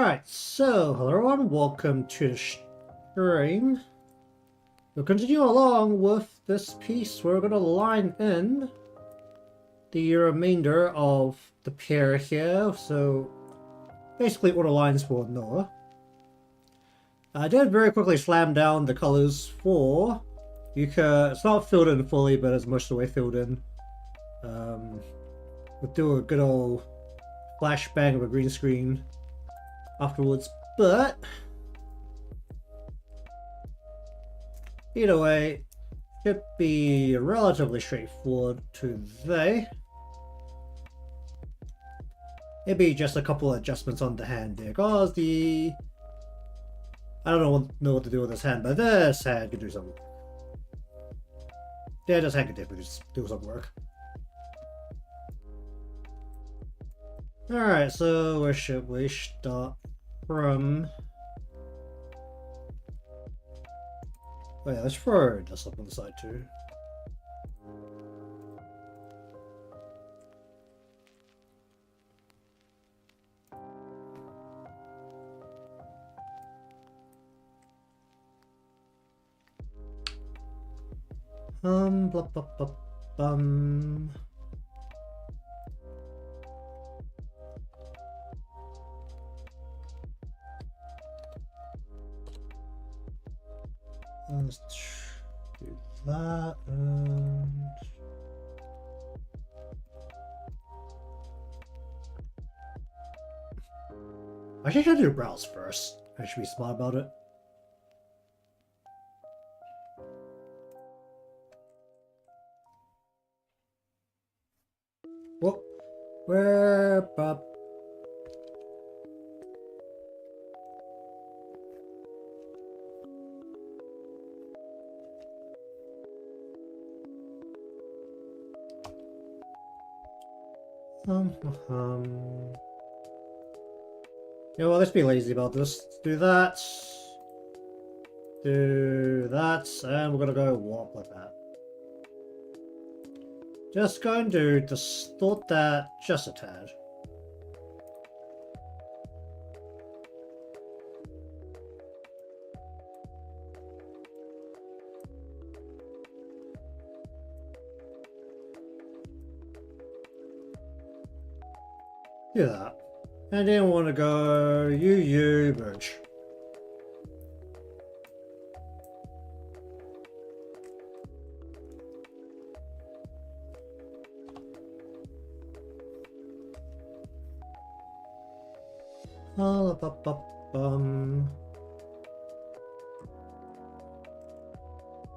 Alright, so hello everyone, welcome to the stream. We'll continue along with this piece. We're going to line in the remainder of the pair here, so basically all the lines for Noah. I did very quickly slam down the colors for Yuuka. It's not filled in fully, but it's most of the way filled in. We'll do a good old flashbang of a green screen afterwards, but either way, should be relatively straightforward today. Maybe just a couple of adjustments on the hand there, because I don't know what to do with this hand, but this hand can do some. Yeah, this hand can definitely do some work. Alright, so where should we start from? Oh yeah, let's throw this up on the side too. Blah blah blah bum. Let's do that and I should do brows first. I should be smart about it. Whoop. Where Bob? Yeah, well, let's be lazy about this. Do that. Do that, and we're gonna go warp like that. Just going to distort that just a tad. Do that. And then we want to go merge.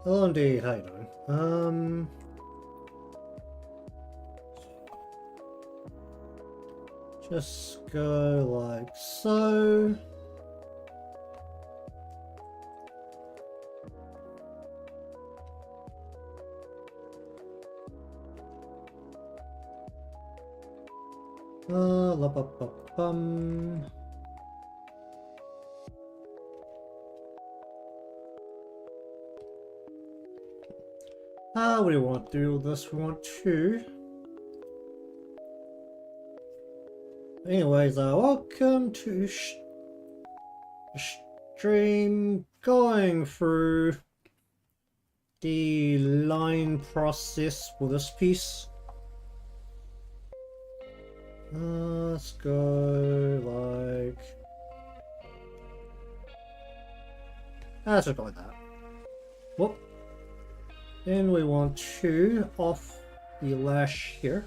Hello indeed, how you doing? Just go like so. What do we want to do with this? We want to. Anyways, welcome to stream, going through the line process for this piece. Let's go like... let's just go like that. Whoop. Then we want to off the lash here.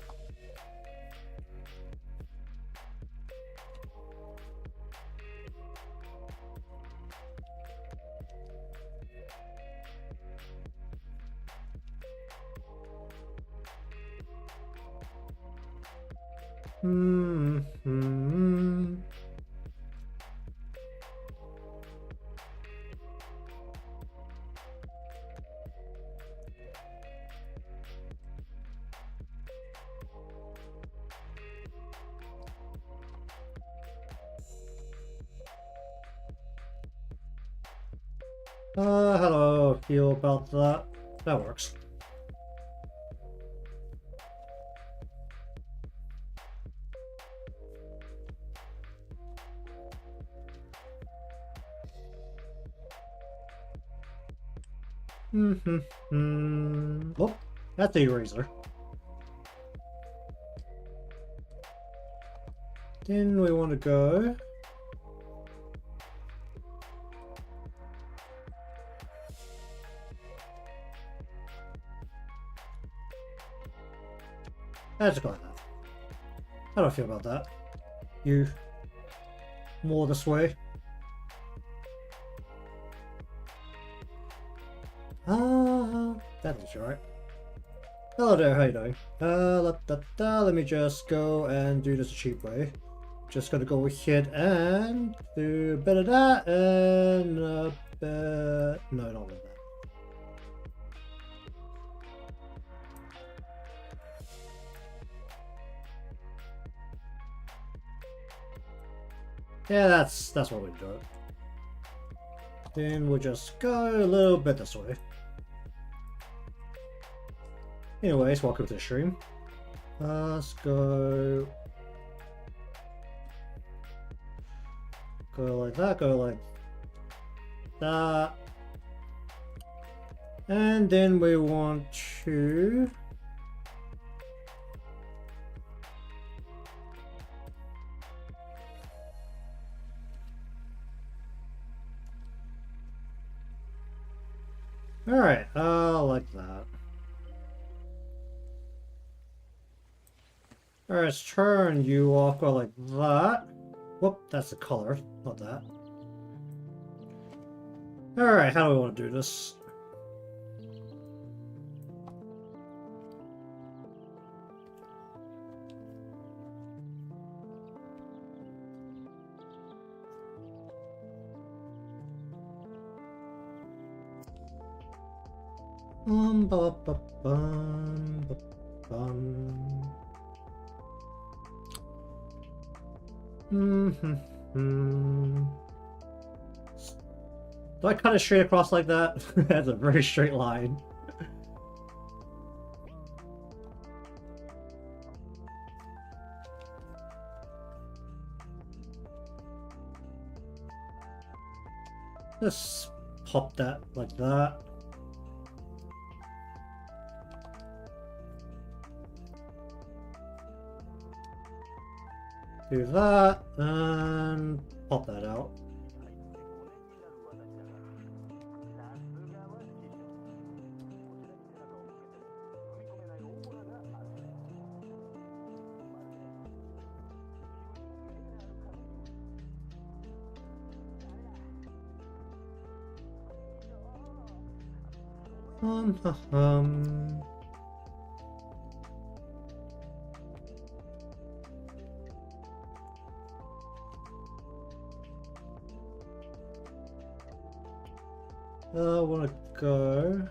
Hello, feel about that. That works. Oh, that's the eraser. Then we want to go. Let's go like that. How do I feel about that? You more this way? That looks right. Hello there, how you doing? Let me just go and do this a cheap way. Just gonna go ahead and do a bit of that and a bit... No, not with that. Yeah, that's what we do. Then we'll just go a little bit this way. Anyways, welcome to the stream. Let's go like that, go like that. And then we want to alright, like that. Alright, let's turn you off, go like that. Whoop, that's the color, not that. Alright, how do we want to do this? Ba ba bum ba bum. Do I cut it straight across like that? That's a very straight line. Just pop that like that. Do that and pop that out. I want to go.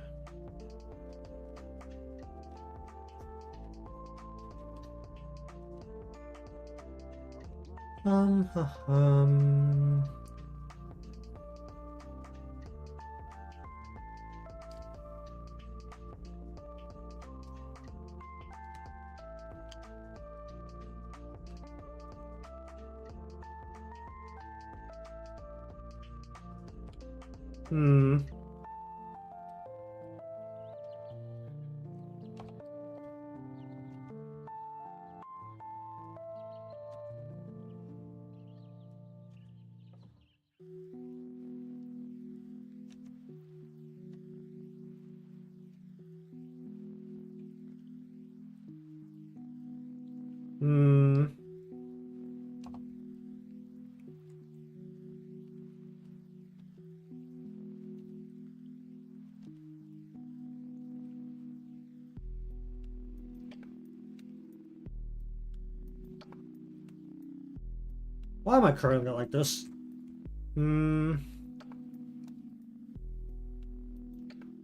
Why am I curling it like this?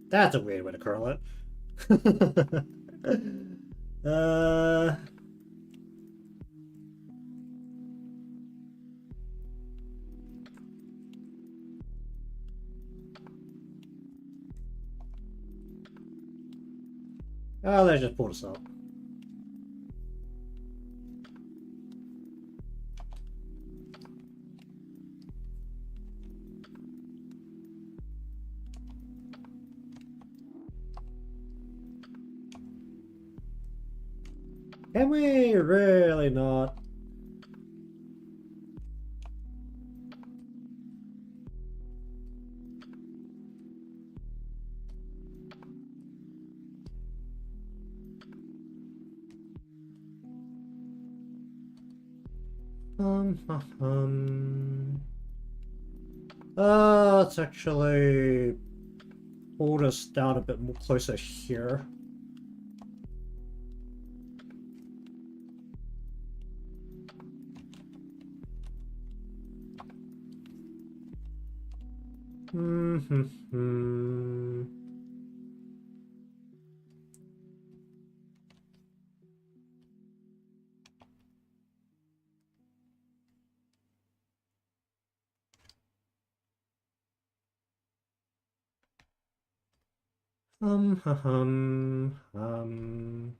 That's a weird way to curl it. Oh, let's just pull this out. Can we really not? Let's actually hold us down a bit more closer here. Um, um, um.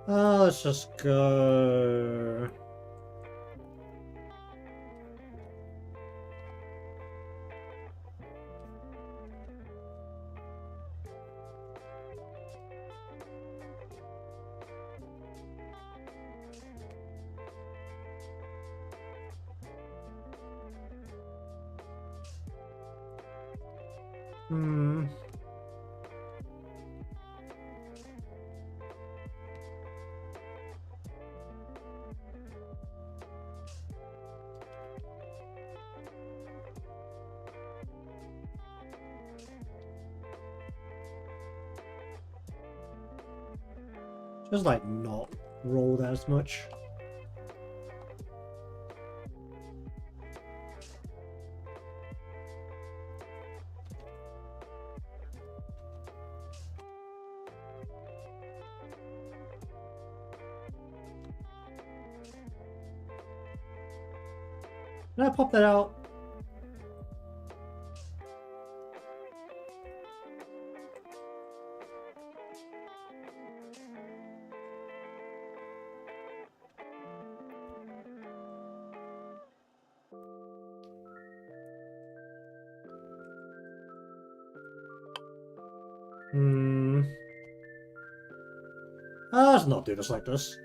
Let's just go. Just like not roll that as much. Can I pop that out? Let's not do this like this.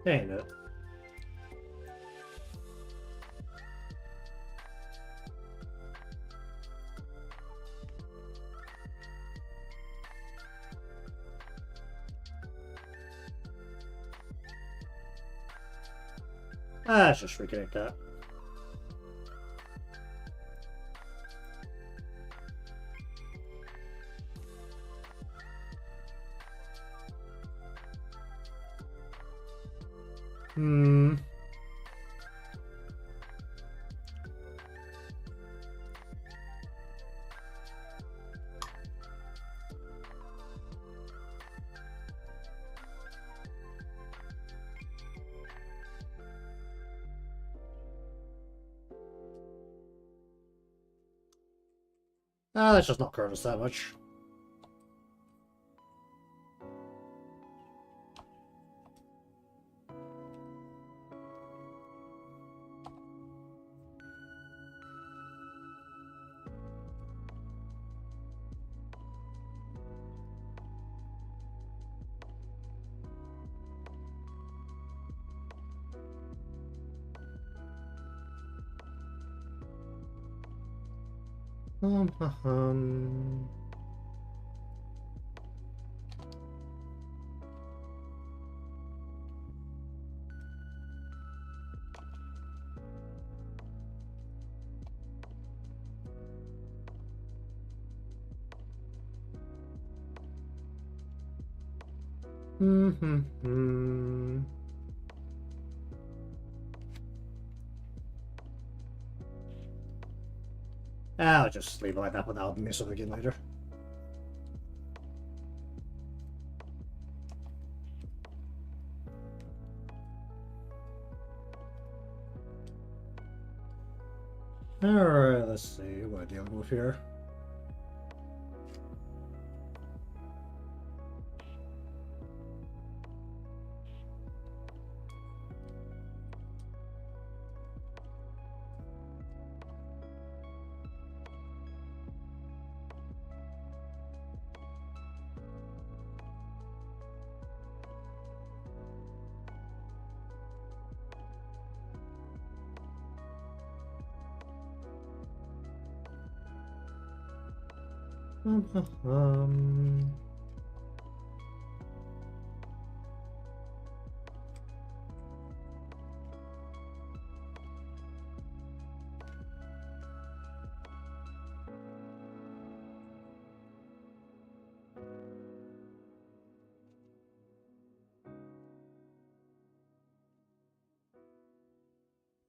Ain't it? Let's just reconnect that. Hmm. Let's just not curve us that much. Um, um. Hmm. I'll just leave it like that without messing again later. Alright, let's see what I'm dealing with here.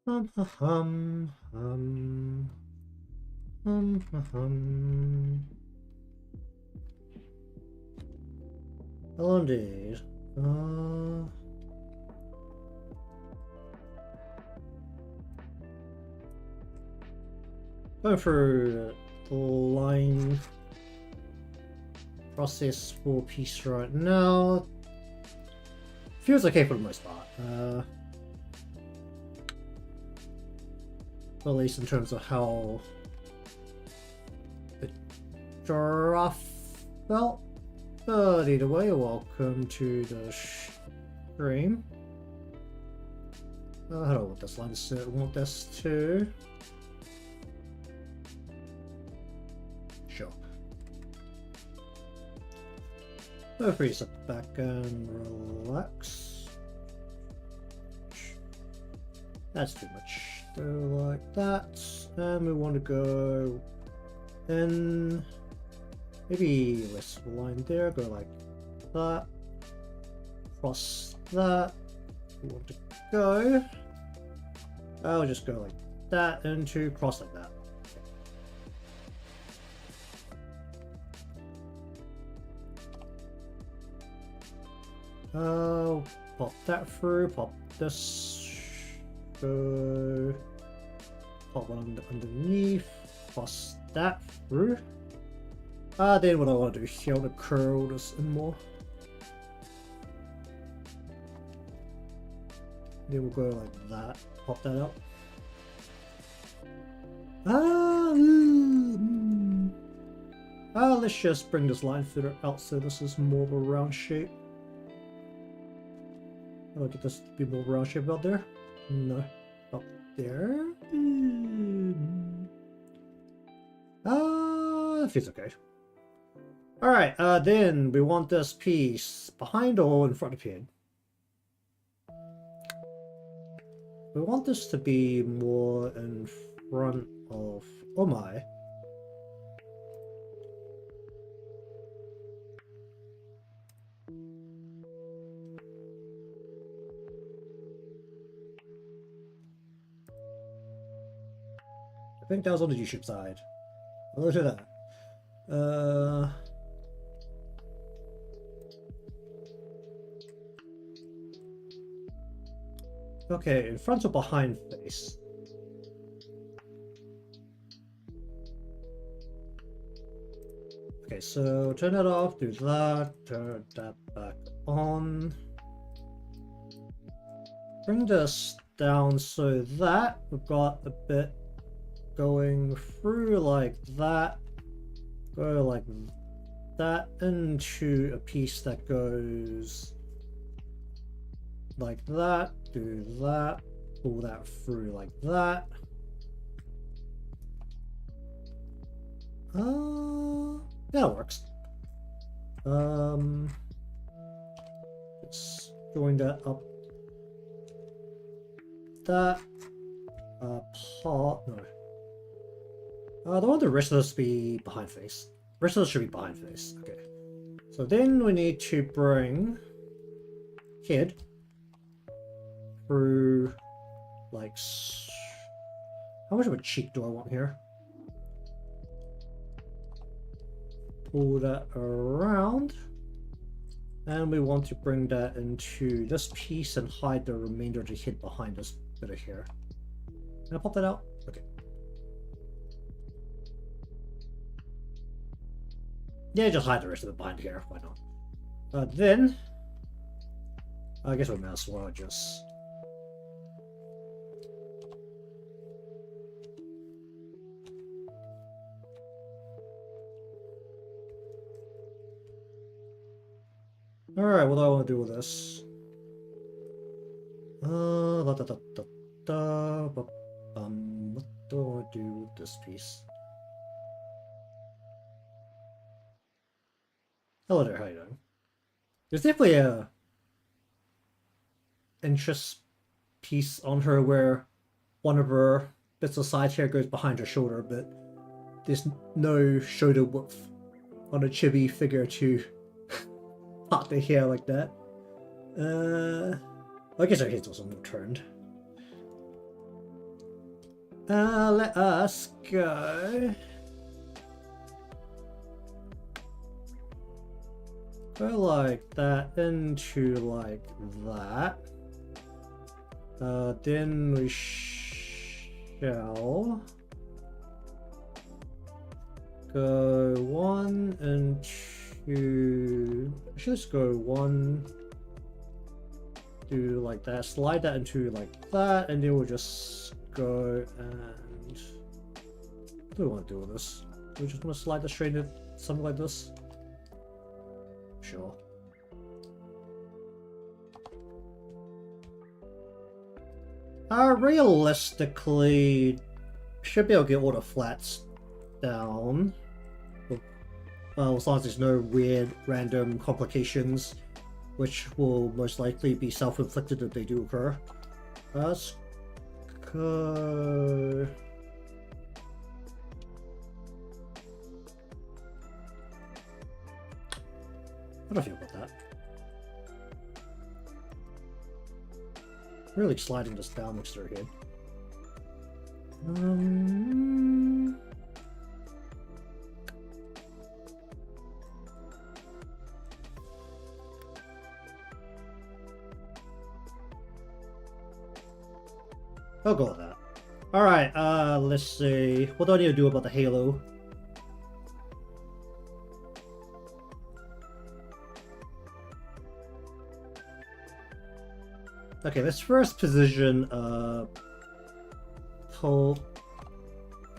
Um, um, um, um, um, Hello indeed. Going through the line process for piece right now. Feels okay for the most part. At least in terms of how the draft felt. But either way, welcome to the stream. I don't want this line to sit. I want this to. Sure. Feel free to sit back and relax. That's too much. Do like that. And we want to go in. Maybe less of a line there. Go like that. Cross that. We want to go. I'll just go like that into cross like that. Pop that through, pop this, go, pop one underneath, cross that through. Then what I want to do here, I want to curl this in more. Then we'll go like that, pop that up. Let's just bring this line further out so this is more of a round shape. I'll get this to be more round shape out there. No, up there. That feels okay. Alright, then we want this piece behind or in front of him. We want this to be more in front of Omai. I think that was on the YouTube side. Look at that. Okay, in front or behind face? Okay, so turn that off, do that, turn that back on. Bring this down so that we've got a bit going through like that. Go like that into a piece that goes like that. Do that. Pull that through like that. That works. Let's join that up. That part, no. I want the rest of this to be behind face. The rest of this should be behind face. Okay. So then we need to bring head through like. How much of a cheek do I want here? Pull that around. And we want to bring that into this piece and hide the remainder of the head behind this bit of hair. Can I pop that out? Okay. Yeah, just hide the rest of it behind here. Why not? Then, I guess we might as well just. Alright, what do I want to do with this? What do I want to do with this piece? Hello there, how you doing? There's definitely a interest piece on her where one of her bits of side hair goes behind her shoulder, but there's no shoulder width on a chibi figure to part the hair like that. I guess her head's also more turned. Let us go. Go like that into like that. Then we shall go 1 and 2. Actually, let's go 1. Do like that. Slide that into like that, and then we'll just go and. What do we want to do with this? Do we just want to slide this straight into something like this? Sure. Realistically, should be able to get all the flats down. Well, as long as there's no weird random complications, which will most likely be self-inflicted if they do occur. Let's go. How do I feel about that? Really sliding this down next to her head. I'll go with that. Alright, let's see. What do I need to do about the halo? Okay, let's first position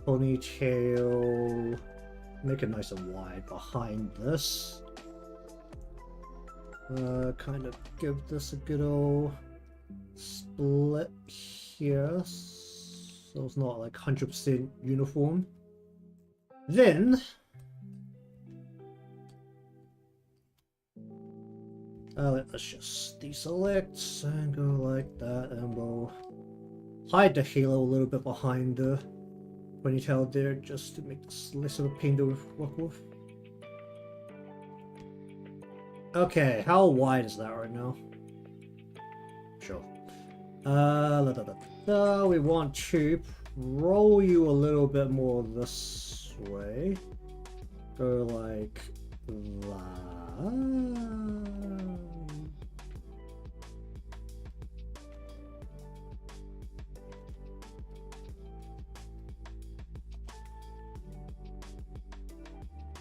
ponytail, make it nice and wide behind this. Kind of give this a good old split here, so it's not like 100% uniform. Then let's just deselect and go like that, and we'll hide the halo a little bit behind the ponytail there, just to make this less of a pain to work with. Okay, how wide is that right now? Sure. We want to roll you a little bit more this way. Go like that.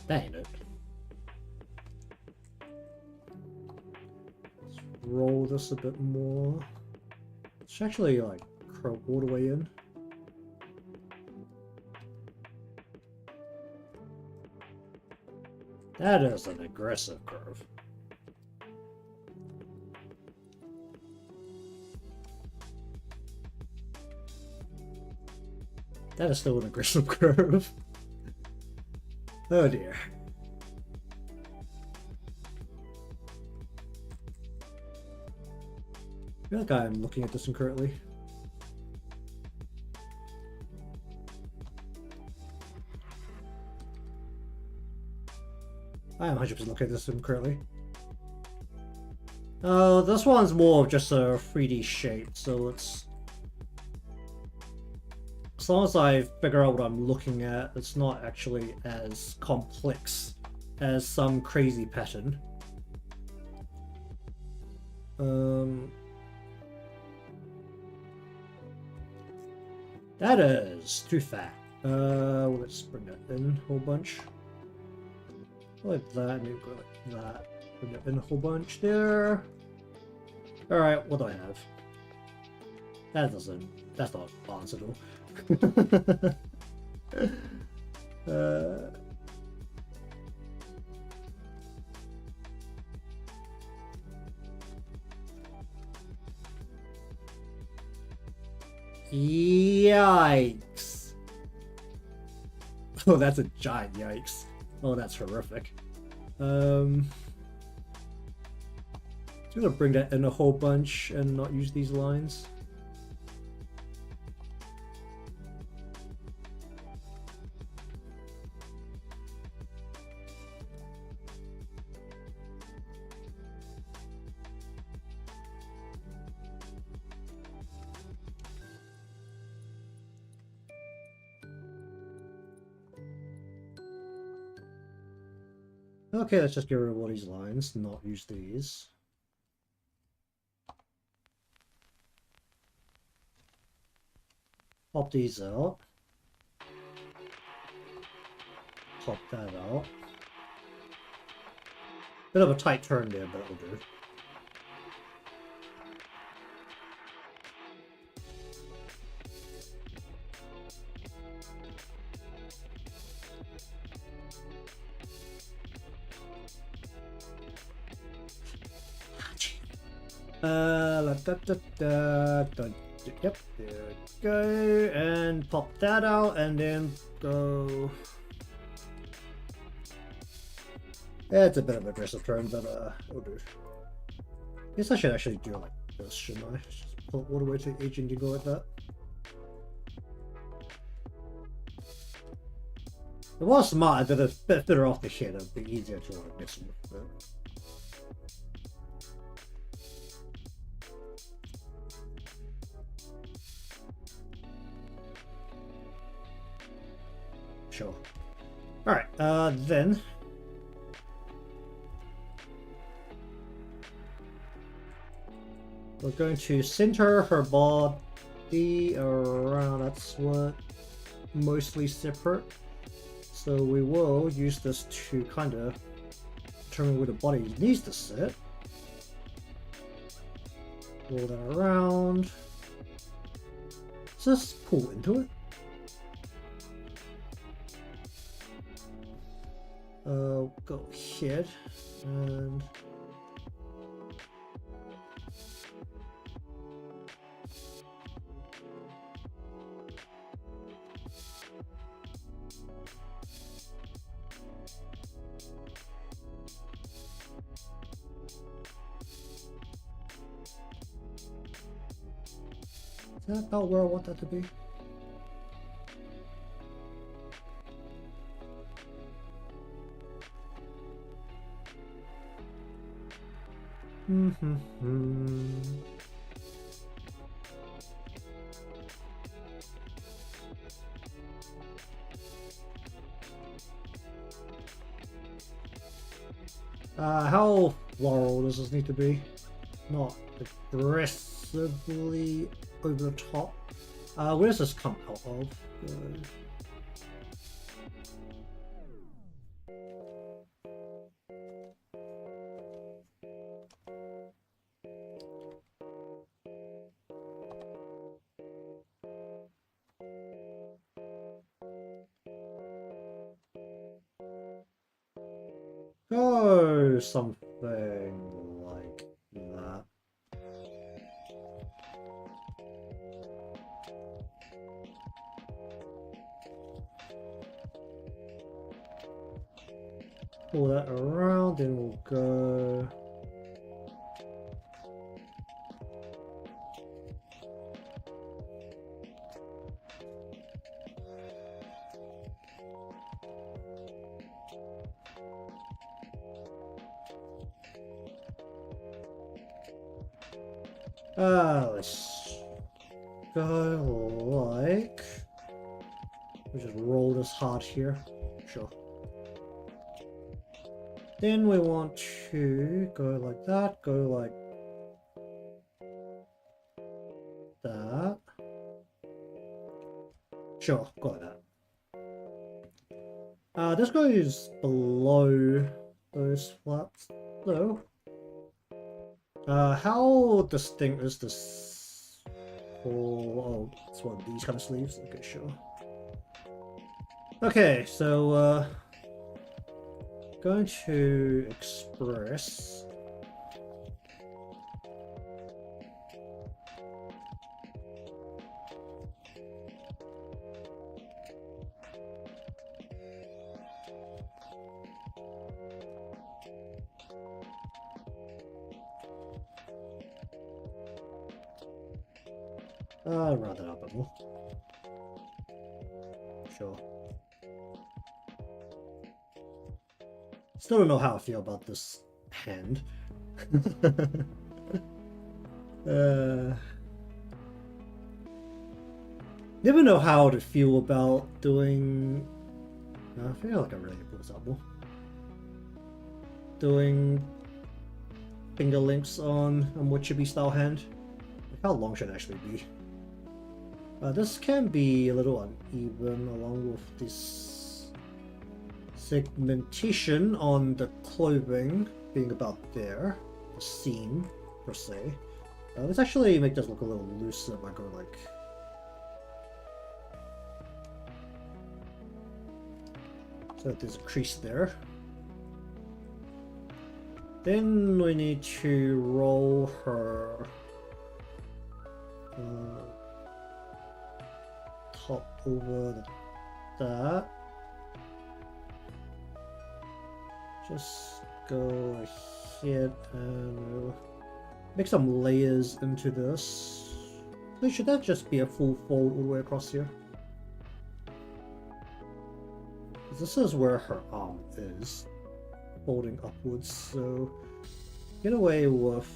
That ain't it. Let's roll this a bit more. It's actually like curl all the way in. That is an aggressive curve. That is still an aggressive curve. Oh dear. I feel like I'm looking at this incorrectly. I am 100% looking at this incorrectly. This one's more of just a 3D shape, so it's... As long as I figure out what I'm looking at, it's not actually as complex as some crazy pattern. That is too fat. Let's bring that in a whole bunch. Like that, maybe go like that. Bring it in a whole bunch there. Alright, what do I have? That's not balanced at all. Yikes. Oh, that's a giant yikes. Oh, that's horrific. I'm gonna bring that in a whole bunch and not use these lines. Okay, let's just get rid of all these lines, not use these. Pop these out. Pop that out. Bit of a tight turn there, but it'll do. Yep, there we go, and pop that out, and then go. Yeah, it's a bit of an aggressive turn, but it'll do. I guess I should actually do it like this, shouldn't I? Just pull it all the way to the edge and you go like that. It was smart, I did a bit further off the head, it'd be easier to mess with. But... Sure. Alright, then... we're going to center her body around, that's what... mostly separate. So we will use this to kind of determine where the body needs to sit. Roll that around. Just pull into it. Go ahead and is that about where I want that to be? How floral does this need to be? Not aggressively over the top. Where does this come out of? Go something like that. Pull that around, then we'll go. Let's go like. We just roll this hard here. Sure. Then we want to go like that, go like that. Sure, go like that. This goes below those flaps, though. How distinct is this? Oh, it's one of these kind of sleeves. Okay, sure. Okay, so going to express. Round it up a bit more. Sure. Still don't know how I feel about this hand. Never know how to feel about doing. I feel like I really put this up more. Doing finger links on a more chibi style hand. Like how long should it actually be? This can be a little uneven along with this segmentation on the clothing being about there, the seam per se. Let's actually make this look a little looser by going like. So there's a crease there. Then we need to roll her top over that. Just go ahead and make some layers into this. So should that just be a full fold all the way across here? This is where her arm is, folding upwards, so get away with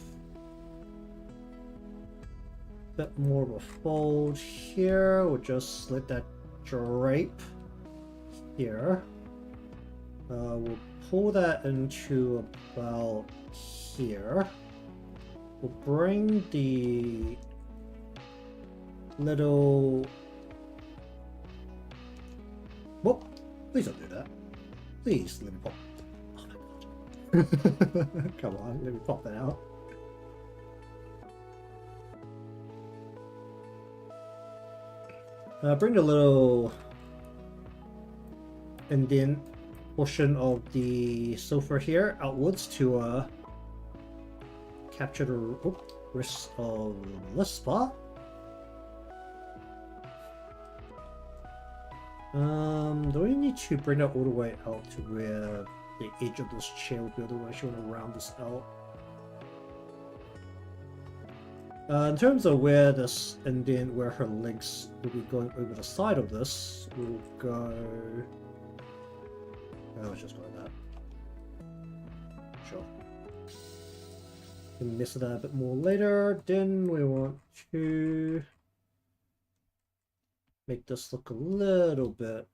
a bit more of a fold here. We'll just let that drape here. We'll pull that into about here. We'll bring the little. Whoop! Please don't do that. Please let me pop. Oh my god. Come on, let me pop that out. Bring the little indent portion of the sofa here outwards to capture the wrist of this spot. Do we need to bring that all the way out to where the edge of this chair will be, otherwise you want to round this out? In terms of where this indent, where her legs will be going over the side of this, we'll go. Let's just go like that. Sure. Can mess with that a bit more later. Then we want to make this look a little bit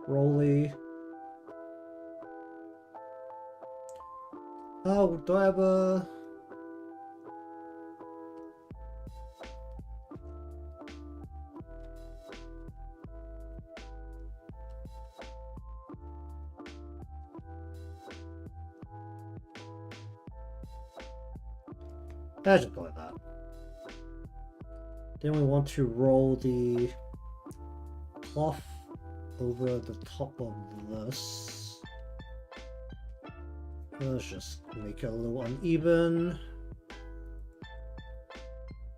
rolly. Oh, do I have a... I just go like that. Then we want to roll the cloth over the top of this. Let's just make it a little uneven.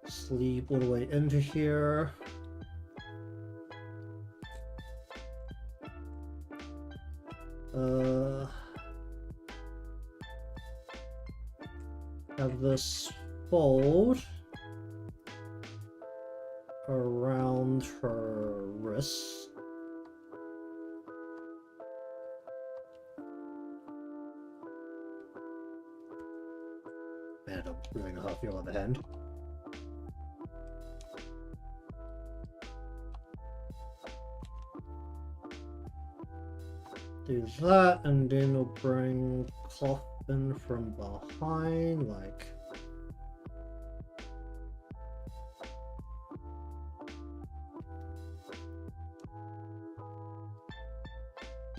Sleeve all the way into here. Have this fold around her wrists. Man, I don't really know how I feel on the hand. Do that, and then we'll bring cloth in from behind, like...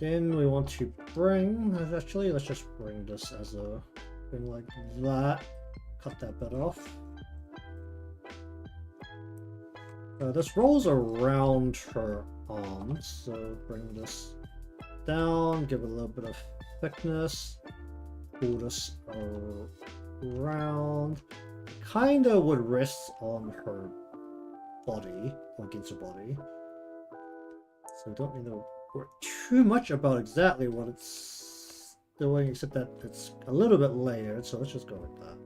Then we want to bring, actually, let's just bring this as a thing like that. Cut that bit off. This rolls around her arms, so bring this down, give it a little bit of thickness, pull this around. Kinda would rest on her body, or against her body. So don't need to worry too much about exactly what it's doing, except that it's a little bit layered, so let's just go with that.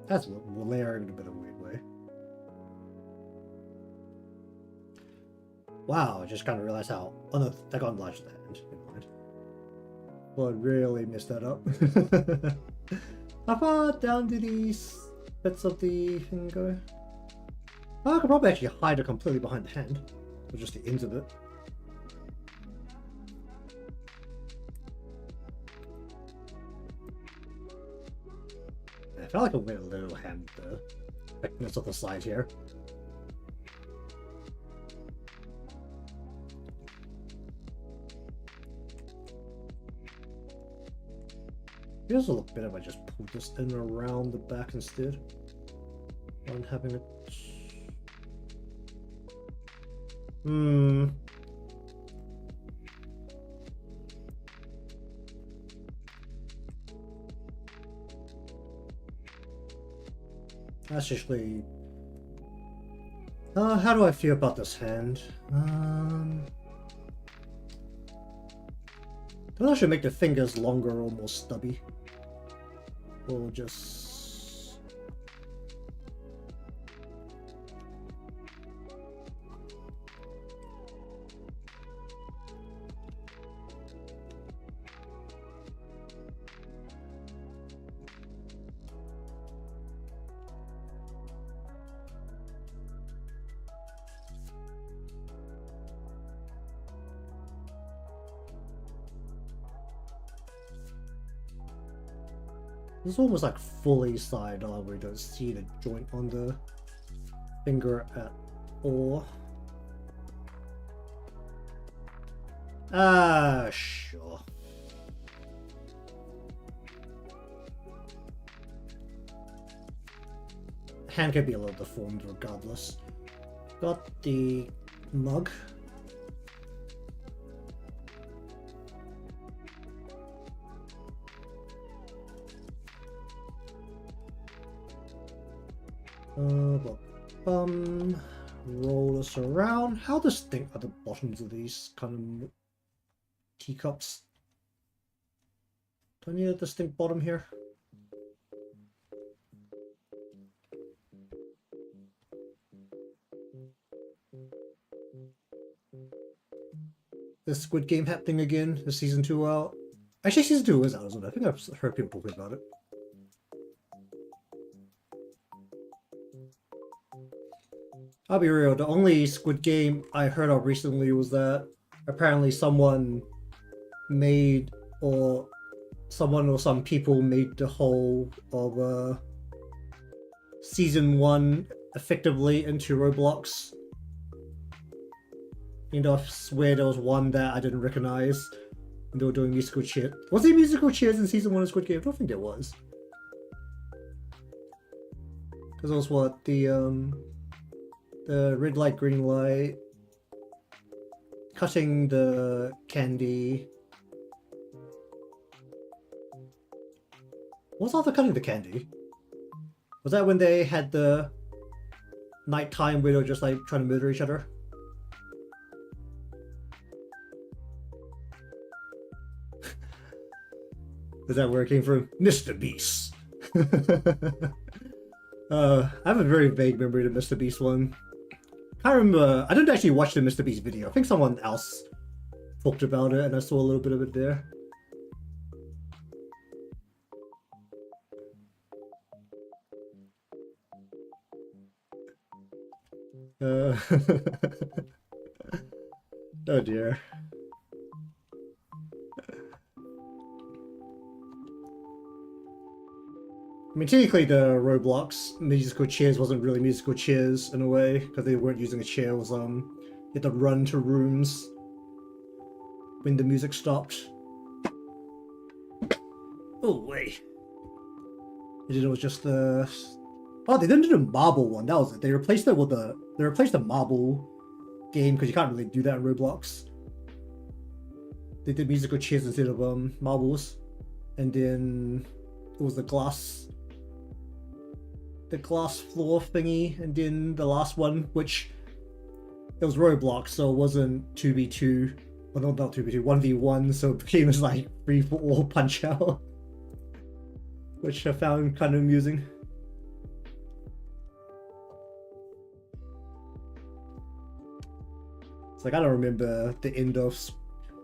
That's layered in a bit of a weird way. Wow, I just kind of realized how... Oh no, that got enlarged at the end. Never mind. Well, I really messed that up. How far down do these bits of the thing go? Oh, I could probably actually hide it completely behind the hand. Or just the ends of it. I felt like I went a little hand the thickness of the side here. It does look better if I just pull this in around the back instead. On having it. That's actually... how do I feel about this hand? Don't I should make the fingers longer or more stubby. Or just... It's almost like fully side on where you don't see the joint on the finger at all. Sure. Hand can be a little deformed regardless. Got the mug. Roll this around. How distinct are the bottoms of these kind of teacups? Do I need a distinct bottom here? the Squid Game happening again. The season 2 out. Actually, season 2 is out, isn't it? I think I've heard people talking about it. I'll be real, the only Squid Game I heard of recently was that apparently someone made, or someone or some people made the whole of season 1 effectively into Roblox. You know, I swear there was one that I didn't recognize. And they were doing musical chairs. Was there musical chairs in season 1 of Squid Game? I don't think there was. Because it was what? The red light, green light, cutting the candy. What was after cutting the candy? Was that when they had the nighttime where they were just like trying to murder each other? Is that where it came from? Mr. Beast. I have a very vague memory of the Mr. Beast one. I remember, I didn't actually watch the Mr. Beast video. I think someone else talked about it and I saw a little bit of it there. Oh dear. I mean, technically the Roblox musical chairs wasn't really musical chairs in a way, because they weren't using a chair. It was, you had to run to rooms when the music stopped. Oh, wait. It was just the... Oh, they didn't do the marble one, that was it. They replaced it with the... They replaced the marble game, because you can't really do that in Roblox. They did musical chairs instead of, marbles. And then it was the glass floor thingy, and then the last one, which it was Roblox, so it wasn't 2v2, well not 2v2, 1v1, so it became this like free-for-all punch out, which I found kind of amusing. It's like, I don't remember the end of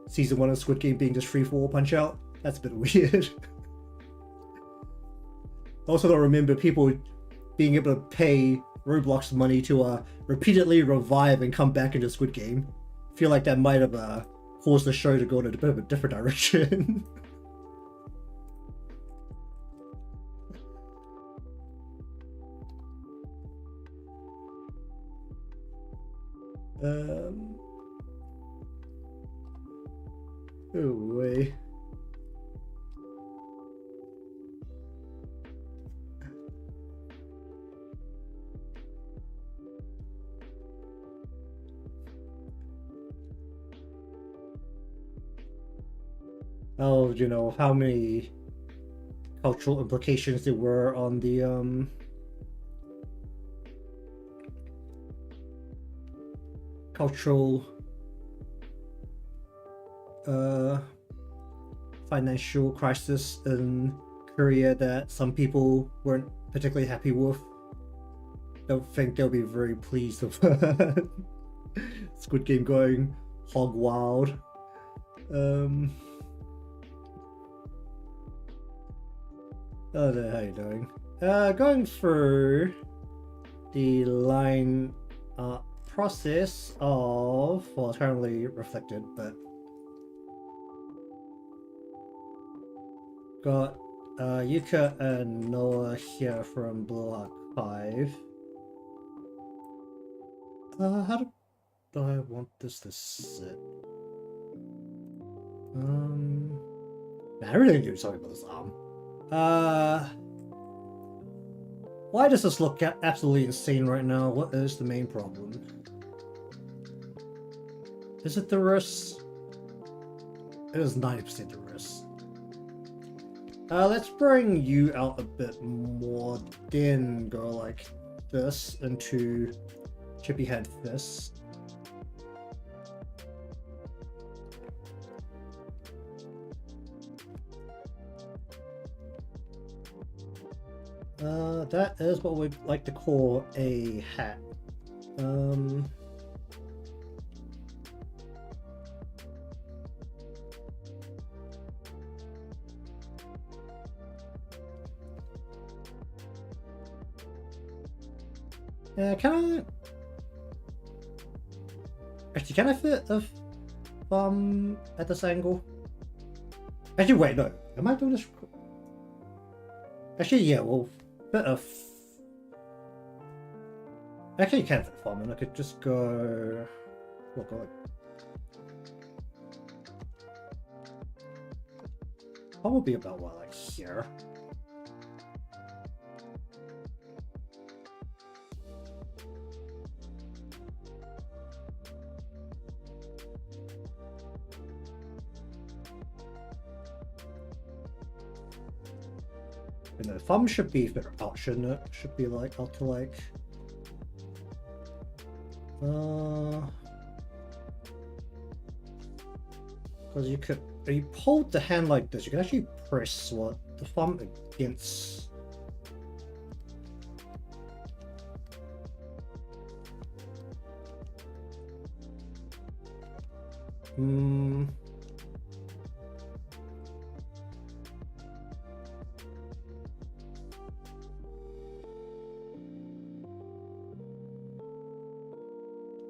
season 1 of Squid Game being just free-for-all punch out. That's a bit weird. I also don't remember people being able to pay Roblox money to repeatedly revive and come back into Squid Game. I feel like that might have caused the show to go in a bit of a different direction. Oh way. Oh, you know, how many cultural implications there were on the cultural financial crisis in Korea that some people weren't particularly happy with. Don't think they'll be very pleased with Squid Game going hog wild. Oh, how you doing? Going through the line process of, well, it's currently reflected, but got Yuuka and Noah here from Blue Archive. How do I want this to sit? Man, I really need to do something about this arm. Why does this look absolutely insane right now? What is the main problem? Is it the wrist? It is 90% the wrist. Let's bring you out a bit more, then go like this into Chibi head fist. That is what we'd like to call a hat. Can I... Actually, can I fit a thumb at this angle? Actually, wait, no. Am I doing this? Actually, yeah, we'll fit a... Actually, you can fit a thumb, and I could just go... Oh, God. Probably about, what, like here? The thumb should be out, shouldn't it? Should be like out to like... Because you could... If you hold the hand like this, you can actually press what? The thumb against...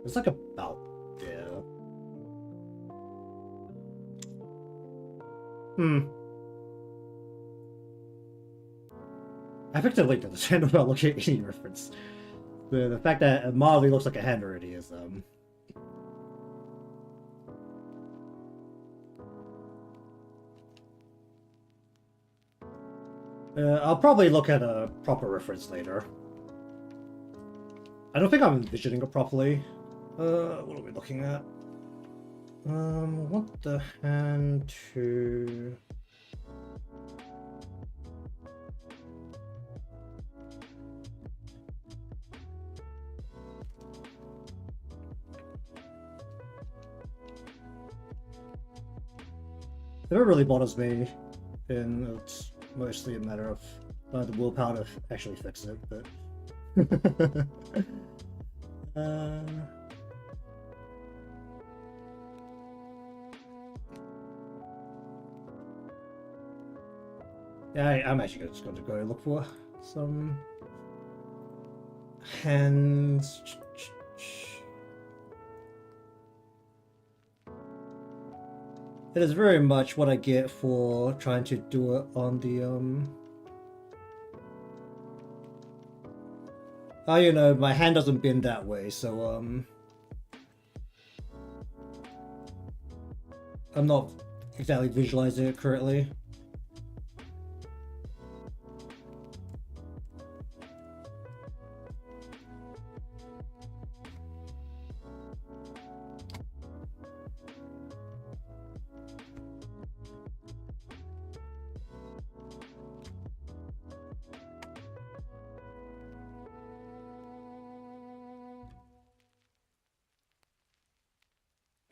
It's like about there. I effectively did this hand without looking at any reference. The fact that it mildly looks like a hand already is I'll probably look at a proper reference later. I don't think I'm envisioning it properly. What are we looking at? Want the hand to... If it really bothers me, then it's mostly a matter of the willpower to actually fix it, but... Yeah, I'm actually just going to go look for some hands. It is very much what I get for trying to do it on the Oh, you know, my hand doesn't bend that way, so I'm not exactly visualizing it correctly.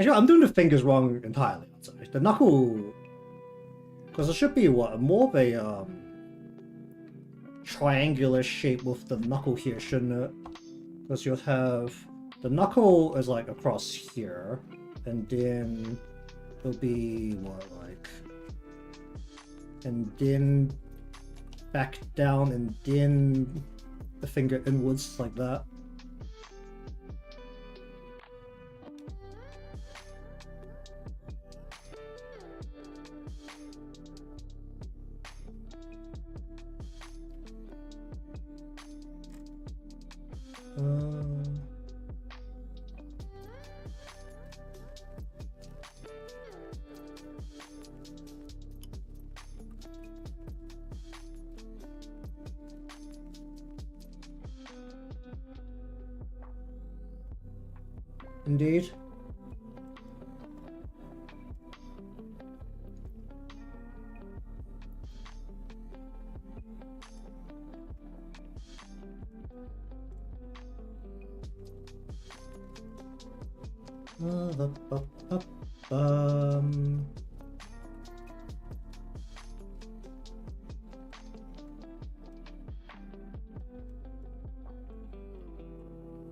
Actually, I'm doing the fingers wrong entirely. Sorry. The knuckle, because it should be what, more of a triangular shape with the knuckle here, shouldn't it? Because you'll have the knuckle is like across here, and then it'll be what, like, and then back down, and then the finger inwards like that. Indeed.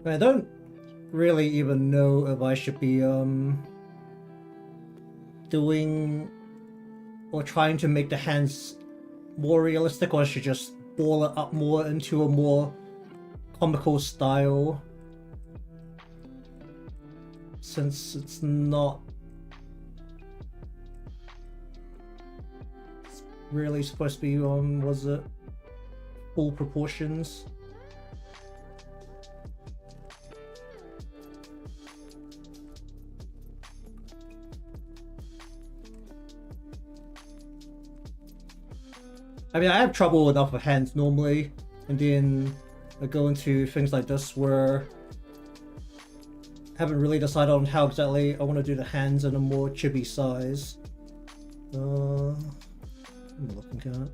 I don't really even know if I should be doing or trying to make the hands more realistic, or I should just ball it up more into a more comical style, since it's not really supposed to be on, was it, full proportions? I mean, I have trouble enough with hands normally, and then I go into things like this where I haven't really decided on how exactly I want to do the hands in a more chibi size. I'm looking at.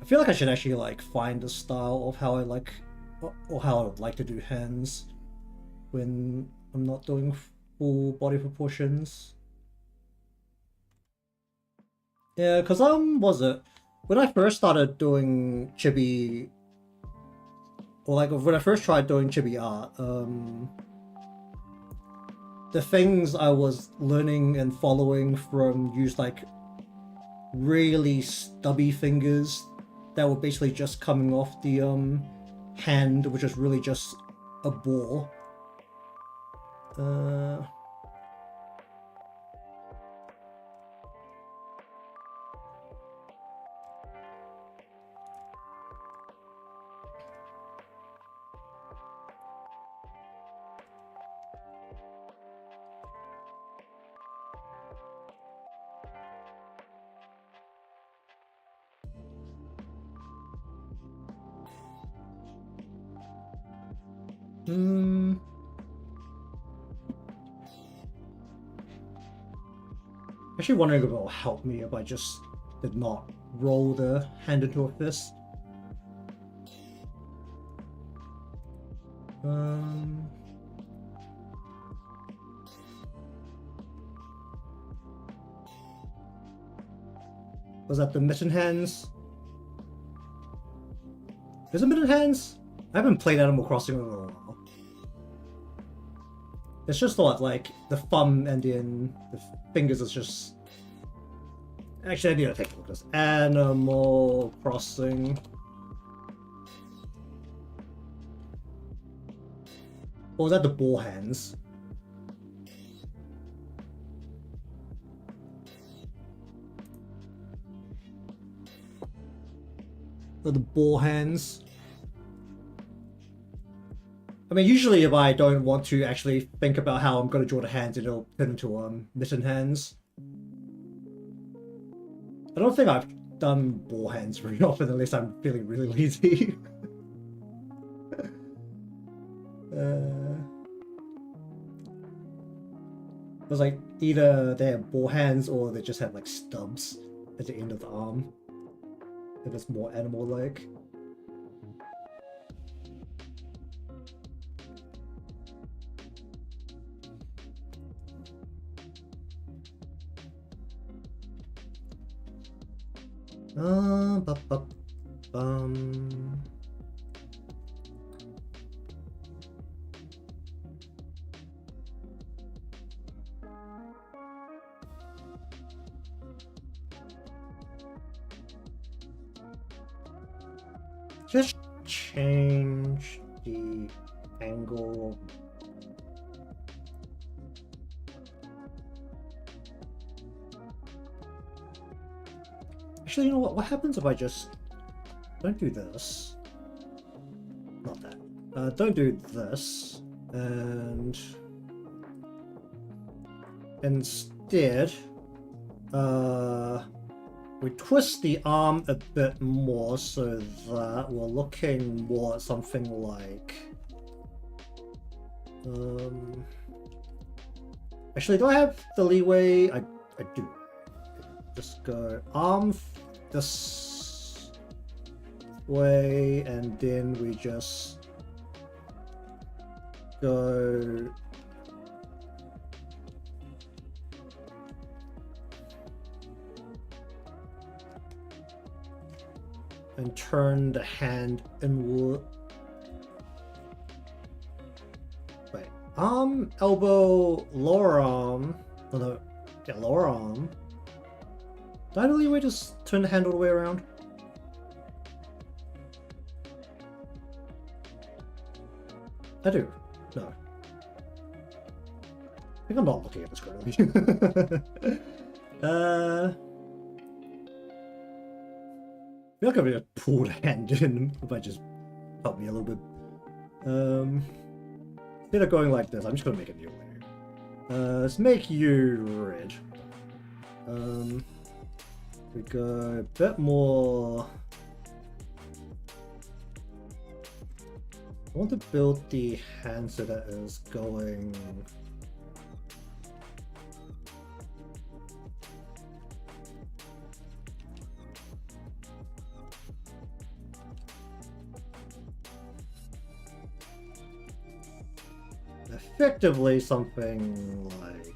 I feel like I should actually like find a style of how I like, or how I would like to do hands when I'm not doing full body proportions. Yeah, because was it when I first started doing chibi, or like when I first tried doing chibi art, the things I was learning and following from used like really stubby fingers that were basically just coming off the hand, which is really just a ball. Actually wondering if it will help me if I just did not roll the hand into a fist. Was that the mitten hands? Is it mitten hands? I haven't played Animal Crossing in a while. It's just thought like the thumb and then the fingers is just. Actually, I need to take a look at this. Animal Crossing. Or was that the ball hands? Or the ball hands? I mean, usually if I don't want to actually think about how I'm going to draw the hands, it'll turn into mitten hands. I don't think I've done ball hands very often unless I'm feeling really lazy. It was like either they have ball hands or they just have like stubs at the end of the arm. If it's more animal-like. Just change the angle. Actually, you know what? What happens if I just don't do this? Not that. Don't do this, and instead, we twist the arm a bit more so that we're looking more at something like. Actually, do I have the leeway? I do. Just go arm this way, and then we just go and turn the hand inward. Wait, arm, elbow, lower arm. Oh no, yeah, lower arm. Do I have a leeway to turn the hand all the way around? I do. No. I think I'm not looking at this correctly. I feel like I'm gonna pull the hand in if I just help me a little bit. Instead of going like this, I'm just gonna make a new layer. Let's make you red. We go a bit more. I want to build the hand so that is going. Effectively something like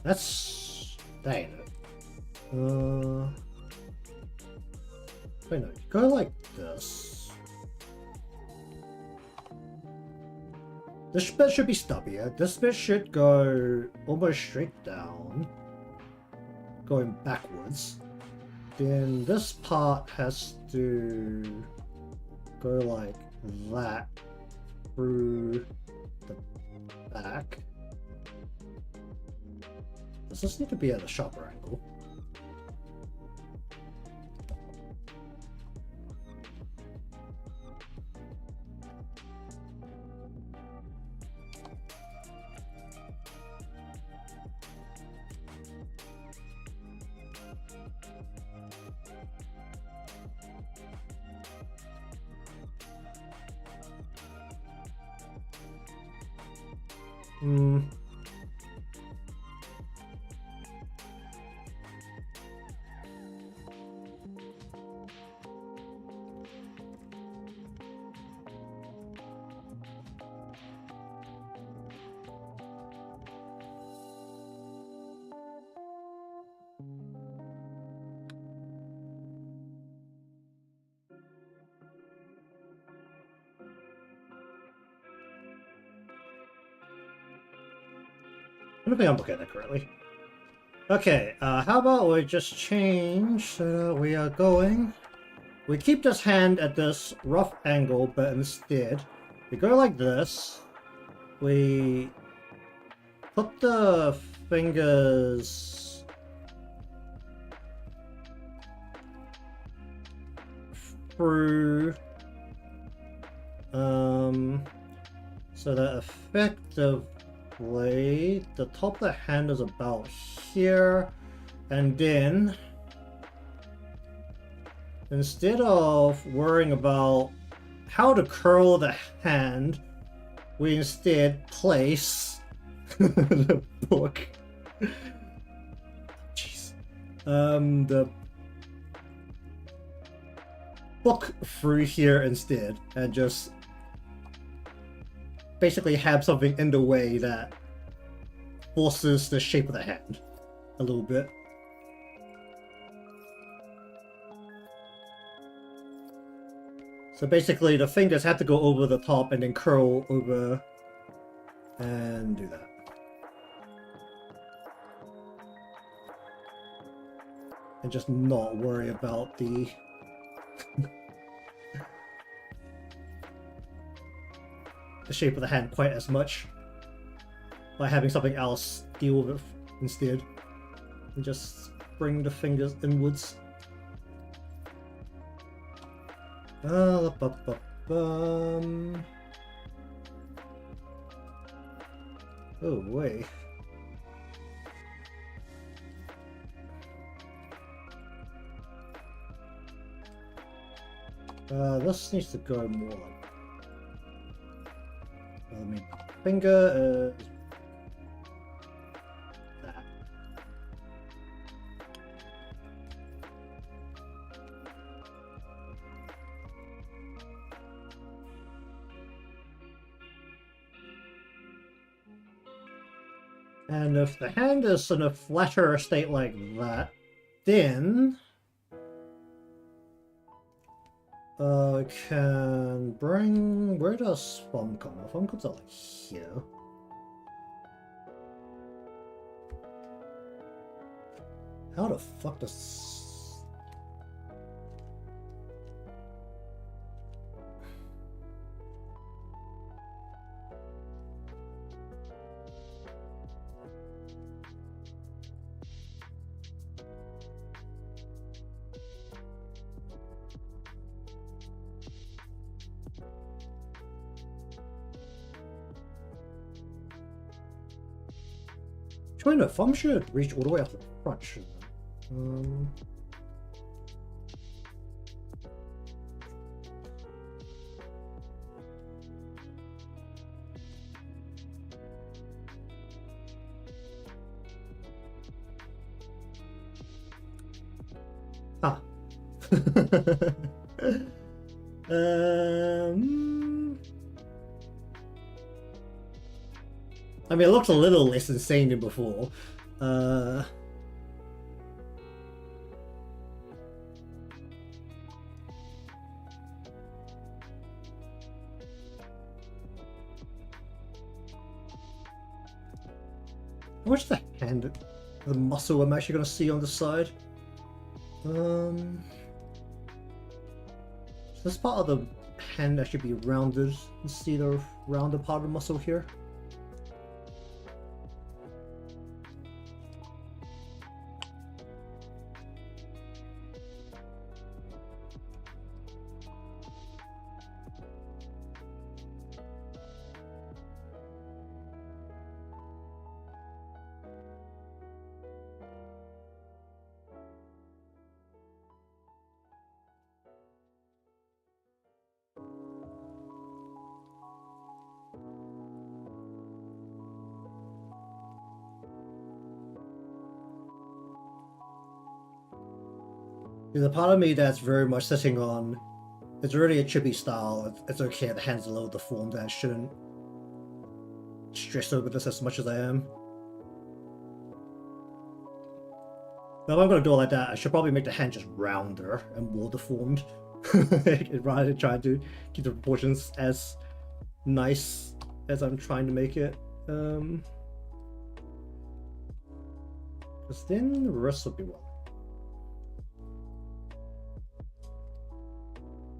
that's that ain't it. Wait, no, go like this. This bit should be stubbier. This bit should go almost straight down, going backwards. Then this part has to go like that through the back. Does this need to be at a sharper angle? I don't think I'm looking at it correctly. Okay, how about we just change so that we are going. We keep this hand at this rough angle, but instead we go like this. We put the fingers through, so that effectively the top of the hand is about here, and then instead of worrying about how to curl the hand, we instead place the book. Jeez. The book through here instead, and just basically have something in the way that forces the shape of the hand a little bit. So basically the fingers have to go over the top and then curl over and do that. And just not worry about the the shape of the hand quite as much by having something else deal with it instead. And just bring the fingers inwards. Oh wait. This needs to go more like. I mean, finger is that. And if the hand is in a flatter state like that, then I can bring. Where does thumb come? The thumb comes out like here. How the fuck does Actually, no, thumb should reach all the way up to the front, shouldn't it? Ah. I mean, it looks a little less insane than before. What's the hand, the muscle I'm actually going to see on the side? So this part of the hand actually be rounded. You see the rounded part of the muscle here? There's a part of me that's very much sitting on, it's already a chibi style, it's okay, the hand's a little deformed, and I shouldn't stress over this as much as I am. Now if I'm going to do it like that, I should probably make the hand just rounder and more deformed, rather than trying to keep the proportions as nice as I'm trying to make it. Because then the rest will be well.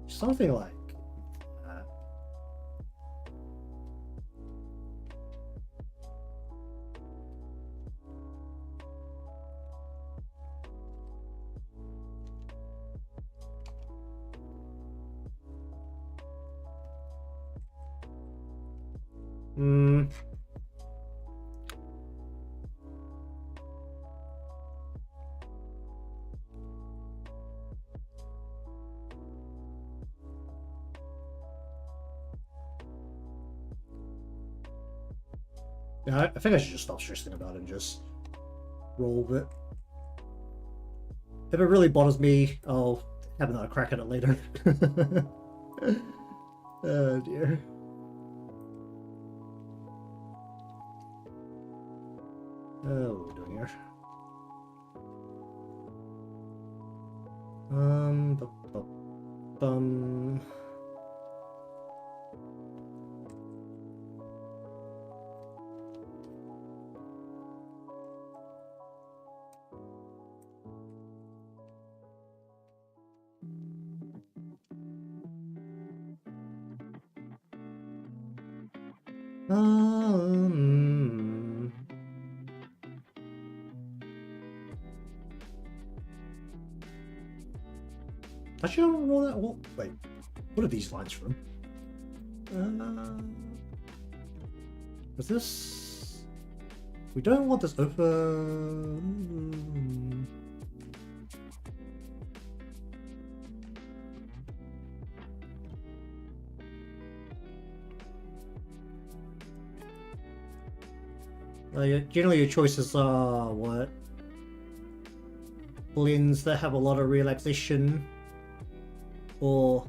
Something like that. Yeah, I think I should just stop stressing about it and just roll with it. If it really bothers me, I'll have another crack at it later. Oh dear. Oh, what are we doing here? Actually, I don't know that. Well, wait, what are these lines from? Is this? We don't want this open. Generally, your choices are what? Blends that have a lot of relaxation, or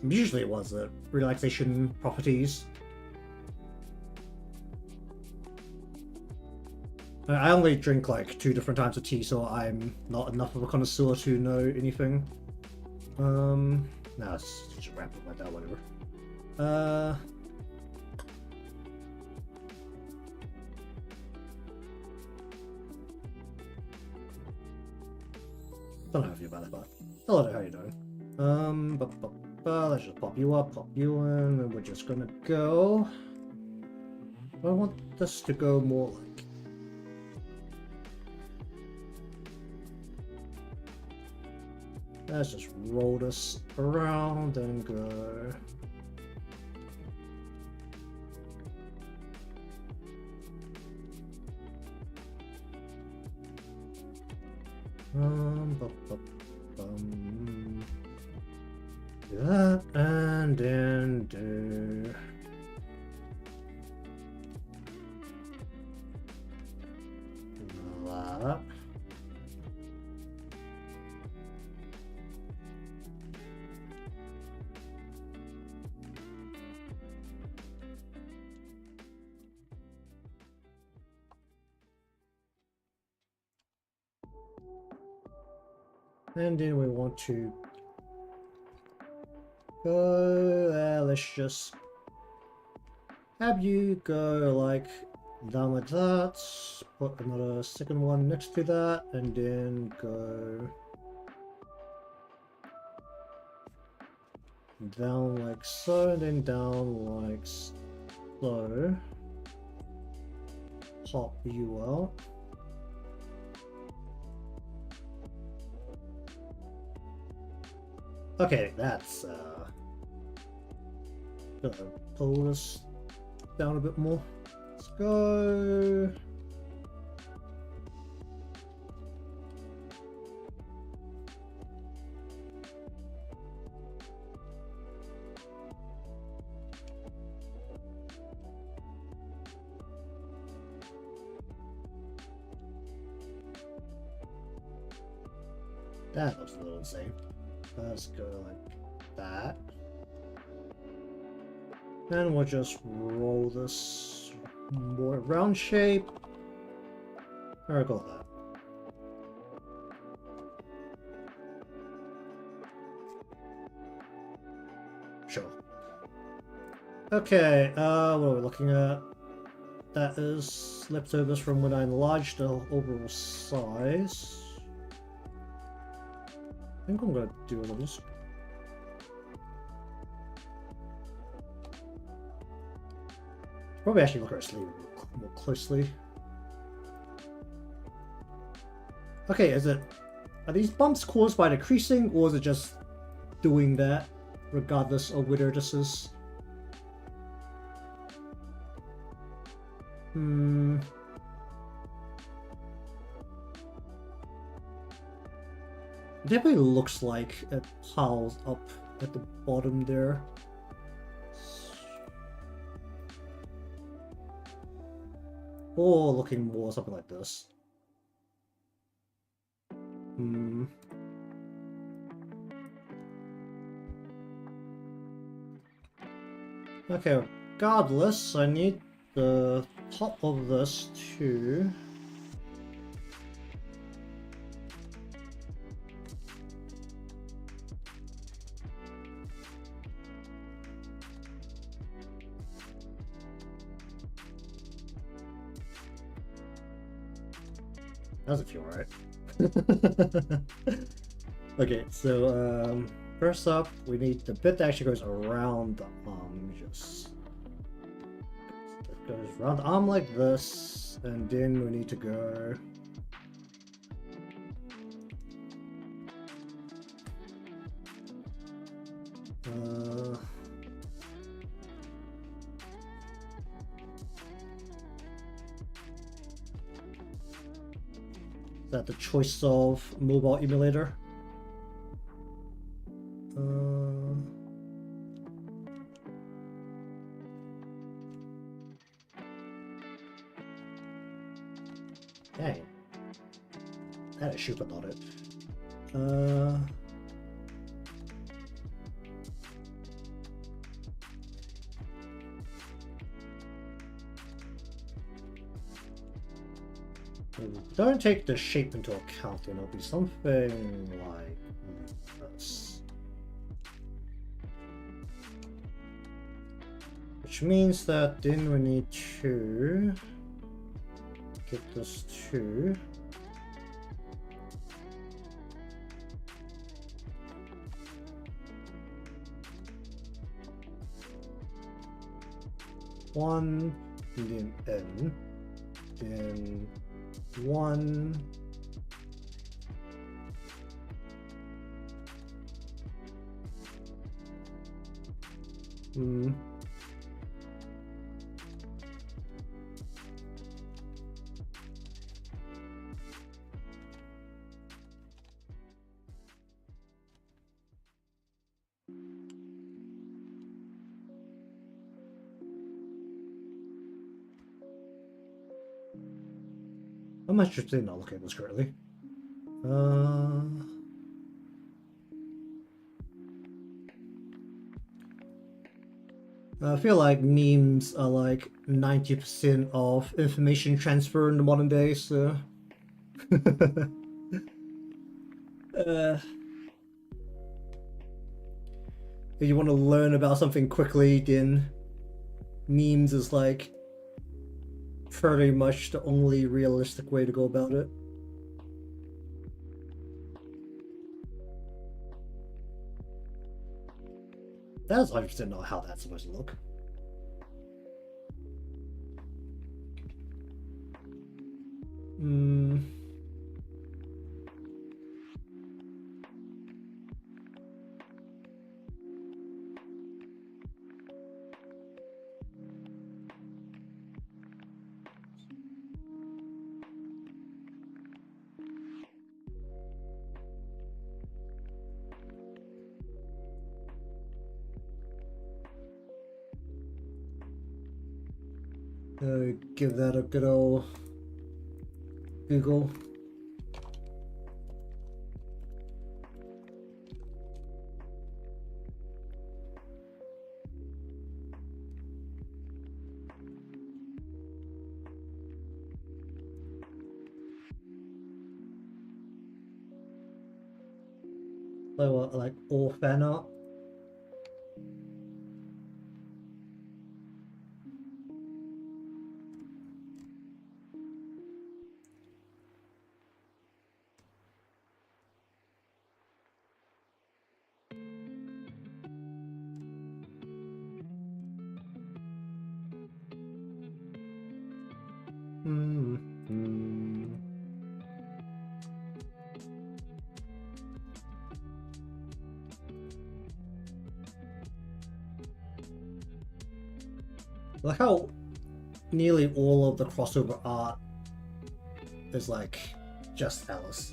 usually it was relaxation properties. I only drink like 2 different types of tea, so I'm not enough of a connoisseur to know anything. No, it's just wrap it like that, whatever. Don't know how I feel about it, but hello, how you doing? Let's just pop you up, pop you in, and we're just gonna go. I want this to go more like. Let's just roll this around and go. Do that and then do that. And then we want to go, let's just have you go like down like that, put another second one next to that, and then go down like so, and then down like so. Pop you out. Okay, that's gonna pull this down a bit more. Let's go. That looks a little insane. Let's go like that. And we'll just roll this more round shape. Or go with that. Sure. Okay, what are we looking at? That is leftovers from when I enlarged the overall size. I think I'm gonna do all of this. Probably actually look at our sleeve more closely. Okay, are these bumps caused by the creasing, or is it just doing that regardless of whether this is? It definitely looks like it piles up at the bottom there. Or looking more something like this. Okay, regardless, I need the top of this to doesn't feel right. Okay, so first up, we need the bit that actually goes around the arm. Just it goes around the arm like this, and then we need to go. Is that the choice of mobile emulator? Dang. That is shoot about it. Don't take the shape into account, then it'll be something like this. Which means that then we need to get this to one, and then N, then one, I'm interested in not looking at this currently. I feel like memes are like 90% of information transfer in the modern day, so if you want to learn about something quickly, then memes is like pretty much the only realistic way to go about it. That is 100% not how that's supposed to look. Give that a good old Google. Like all fan art. Like how nearly all of the crossover art is like just Alice.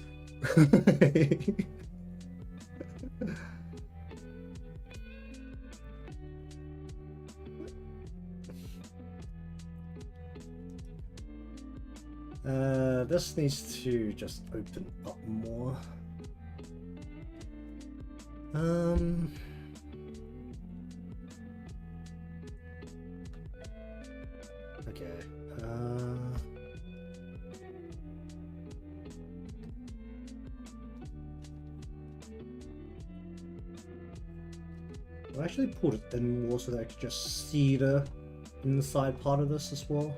This needs to just open up more. Okay. I actually pulled it in more so that I could just see the inside part of this as well.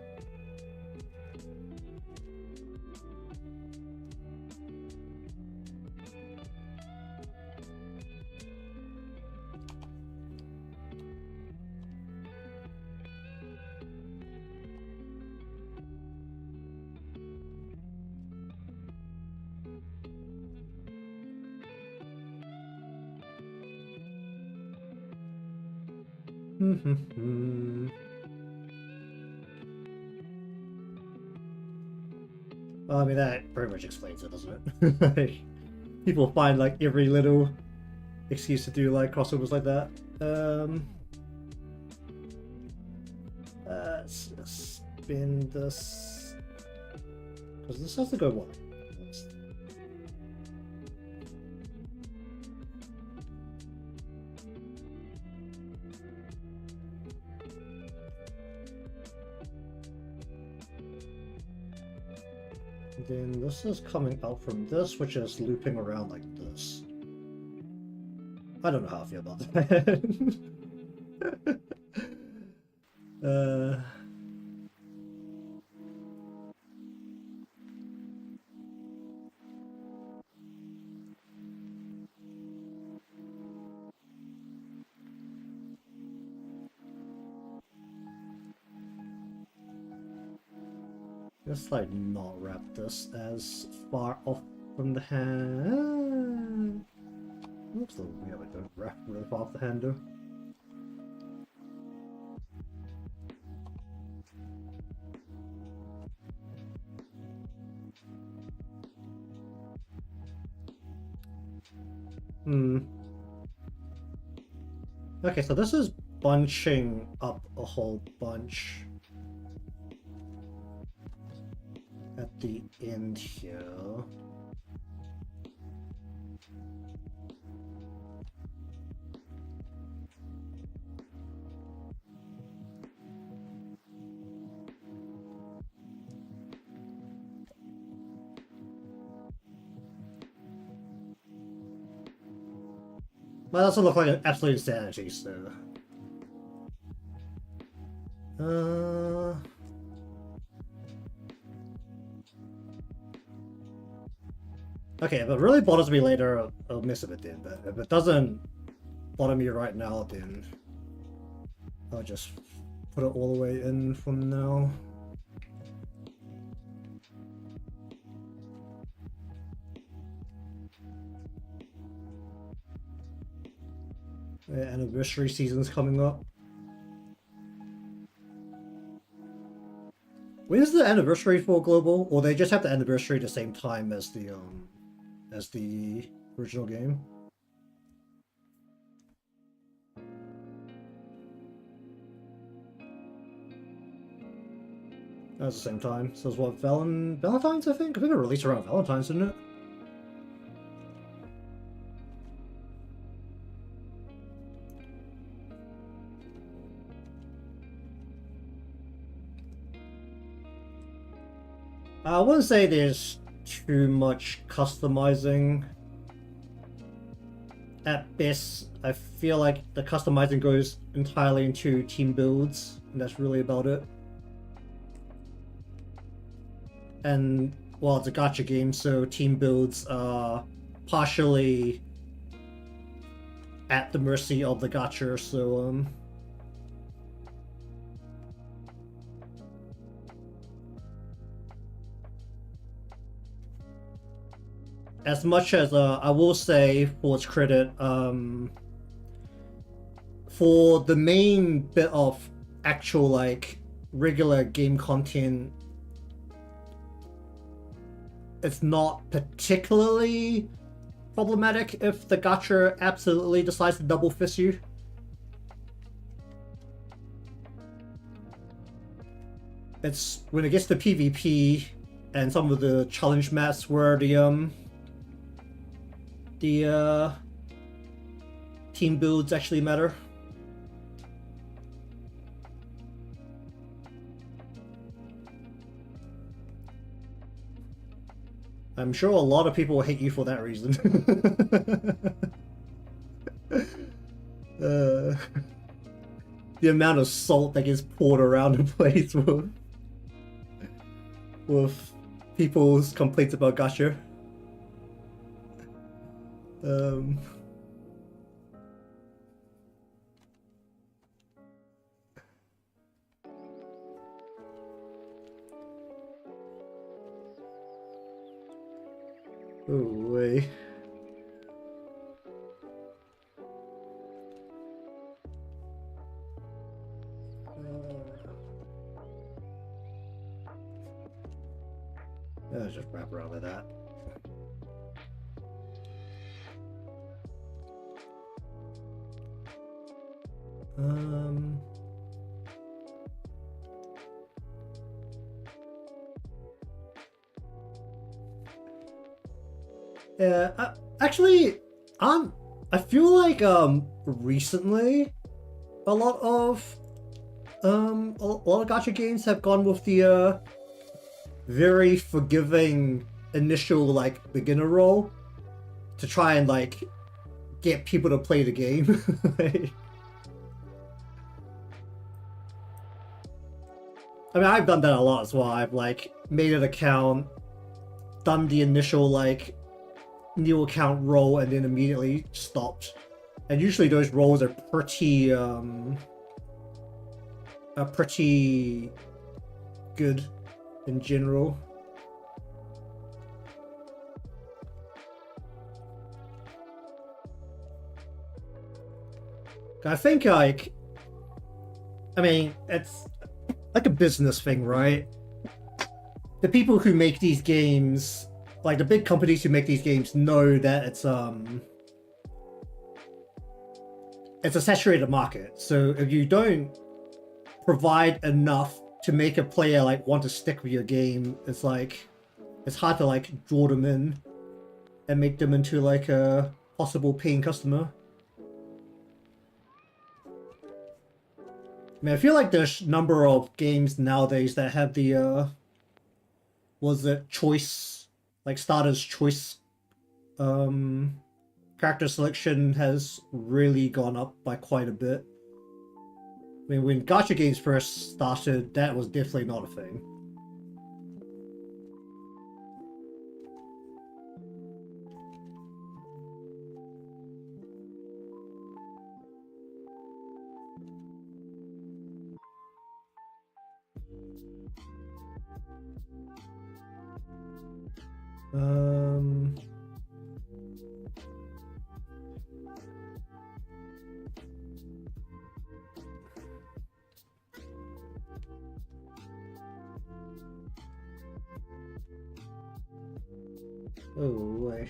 Well, I mean, that pretty much explains it, doesn't it? People find like every little excuse to do like crossovers like that. Let's just spin this because this has to go one. Then this is coming out from this, which is looping around like this. I don't know how I feel about that. Just like not wrap this as far off from the hand. Looks a little weird, like don't wrap really far off the hand though. Okay, so this is bunching up a whole bunch. at the end here. Well, that doesn't look like an absolute insanity, so... Okay, if it really bothers me later, I'll miss it then, but if it doesn't bother me right now, then I'll just put it all the way in from now. The anniversary season's coming up. When is the anniversary for global? Or they just have the anniversary at the same time as the original game? That's the same time. So it's what, Valentine's, I think? I think it released around Valentine's, didn't it? I wouldn't say there's too much customizing. At best, I feel like the customizing goes entirely into team builds, and that's really about it. And, well, it's a gacha game, so team builds are partially at the mercy of the gacha, so, as much as, I will say, for its credit, for the main bit of actual, like, regular game content, it's not particularly problematic if the gacha absolutely decides to double fist you. It's when it gets to PvP and some of the challenge maps where the team builds actually matter. I'm sure a lot of people will hate you for that reason. The amount of salt that gets poured around the place with people's complaints about gacha. Oh, way. Let's just wrap around with that. Yeah, actually, I feel like recently a lot of gacha games have gone with the very forgiving initial like beginner role to try and like get people to play the game. I mean, I've done that a lot as well. I've like made an account, done the initial like new account role, and then immediately stopped. And usually those roles are pretty good in general. I think like, I mean, it's like a business thing, right? The people who make these games, like the big companies who make these games, know that it's a saturated market. So if you don't provide enough to make a player like want to stick with your game, it's like it's hard to like draw them in and make them into like a possible paying customer. I mean, I feel like there's a number of games nowadays that have the was it choice, like starter's choice character selection has really gone up by quite a bit. I mean, when gacha games first started, that was definitely not a thing. Oh, boy.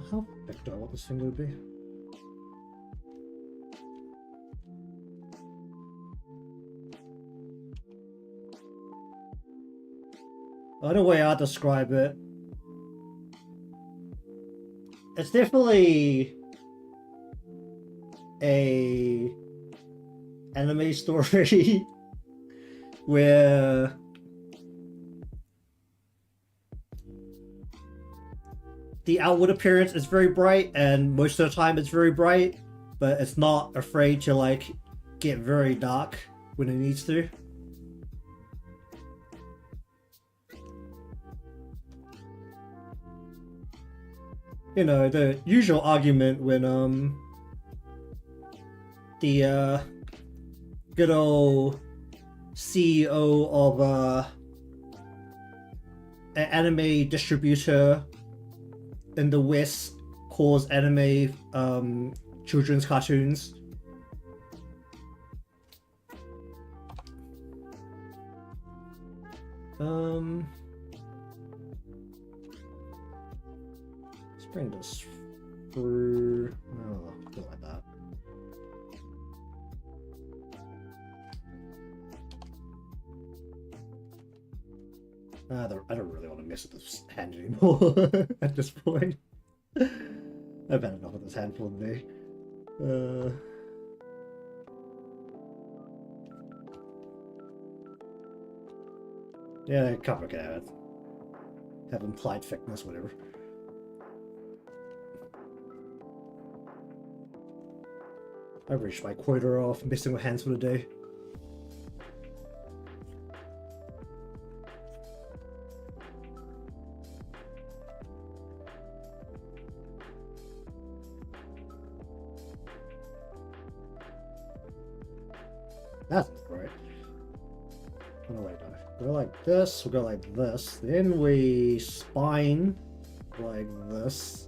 How big do I want this thing to be? I don't know way I'd describe it. It's definitely a anime story where the outward appearance is very bright, and most of the time it's very bright, but it's not afraid to like get very dark when it needs to. You know, the usual argument when the good old CEO of an anime distributor in the West calls anime children's cartoons. Let's bring this through. Oh, do it like that. I don't really want to mess with this hand anymore at this point. I've had enough of this hand for the day. Yeah, cover can have it. Have implied thickness, whatever. I've reached my quota of messing with hands for the day. That's right. Oh, wait, no. Go like this, we'll go like this, then we spine like this.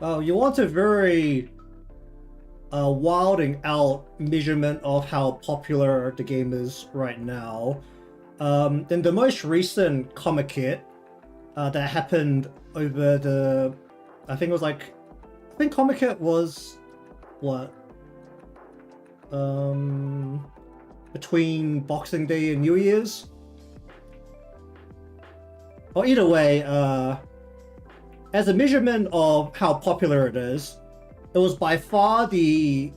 Oh, you want a very wilding out measurement of how popular the game is right now. In the most recent comic kit that happened over the, I think comic kit was what? Between Boxing Day and New Year's? Or either way, as a measurement of how popular it is, it was by far the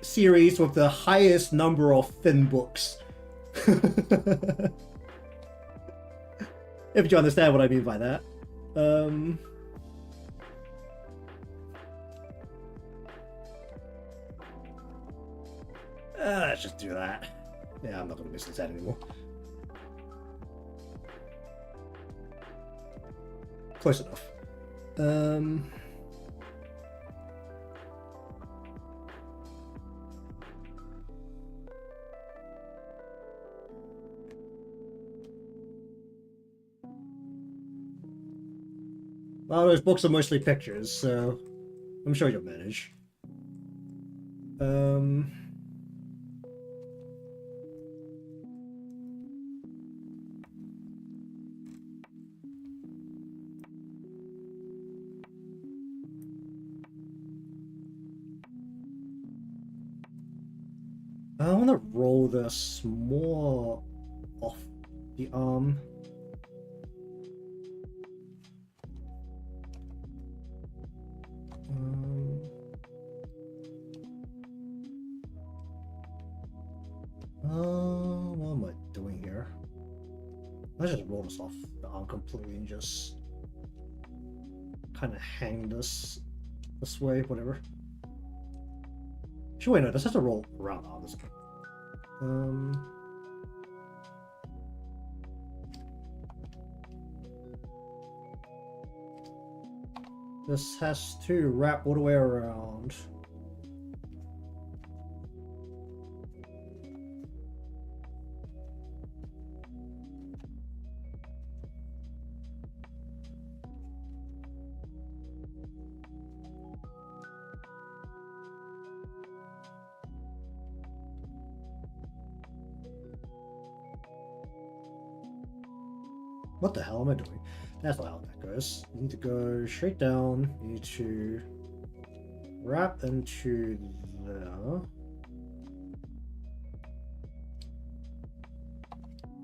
series with the highest number of thin books. If you understand what I mean by that. Let's just do that. Yeah, I'm not gonna miss that anymore. Close enough. Well, those books are mostly pictures, so I'm sure you'll manage. I want to roll this more off the arm. What am I doing here? Let's just roll this off the arm completely and just kind of hang this way, whatever. Actually, wait, no, this has to roll around the arm, doesn't it? This has to wrap all the way around. What the hell am I doing? That's not how that goes. You need to go straight down. You need to wrap into there.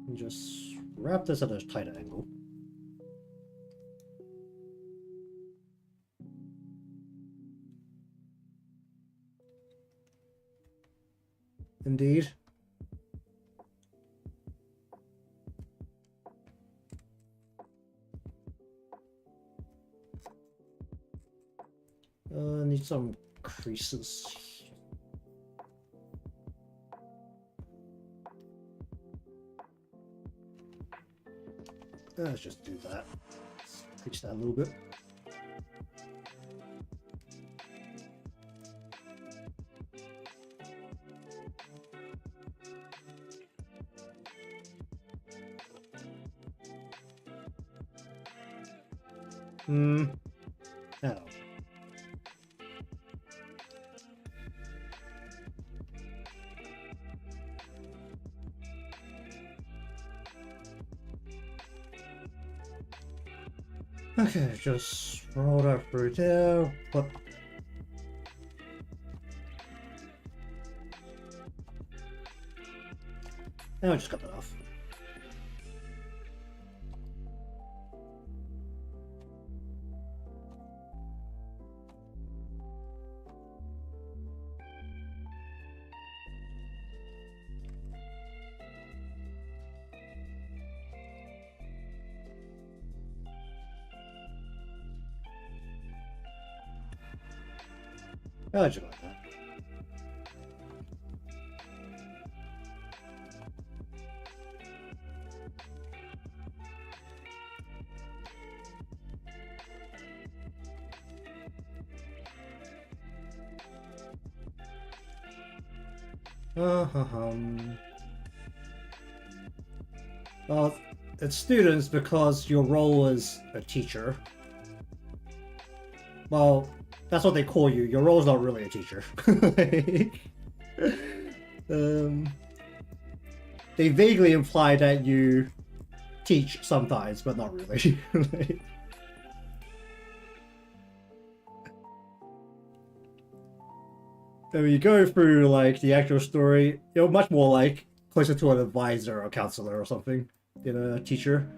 And just wrap this at a tighter angle. Indeed. Need some creases. Let's just do that. Crease that a little bit. Oh. Okay, just roll that through there. What? And I just cut that off. I just like that. Well, it's students because your role is a teacher. Well, that's what they call you. Your role's not really a teacher. They vaguely imply that you teach sometimes, but not really. And when you go through like the actual story, you're much more like closer to an advisor or counselor or something than a teacher.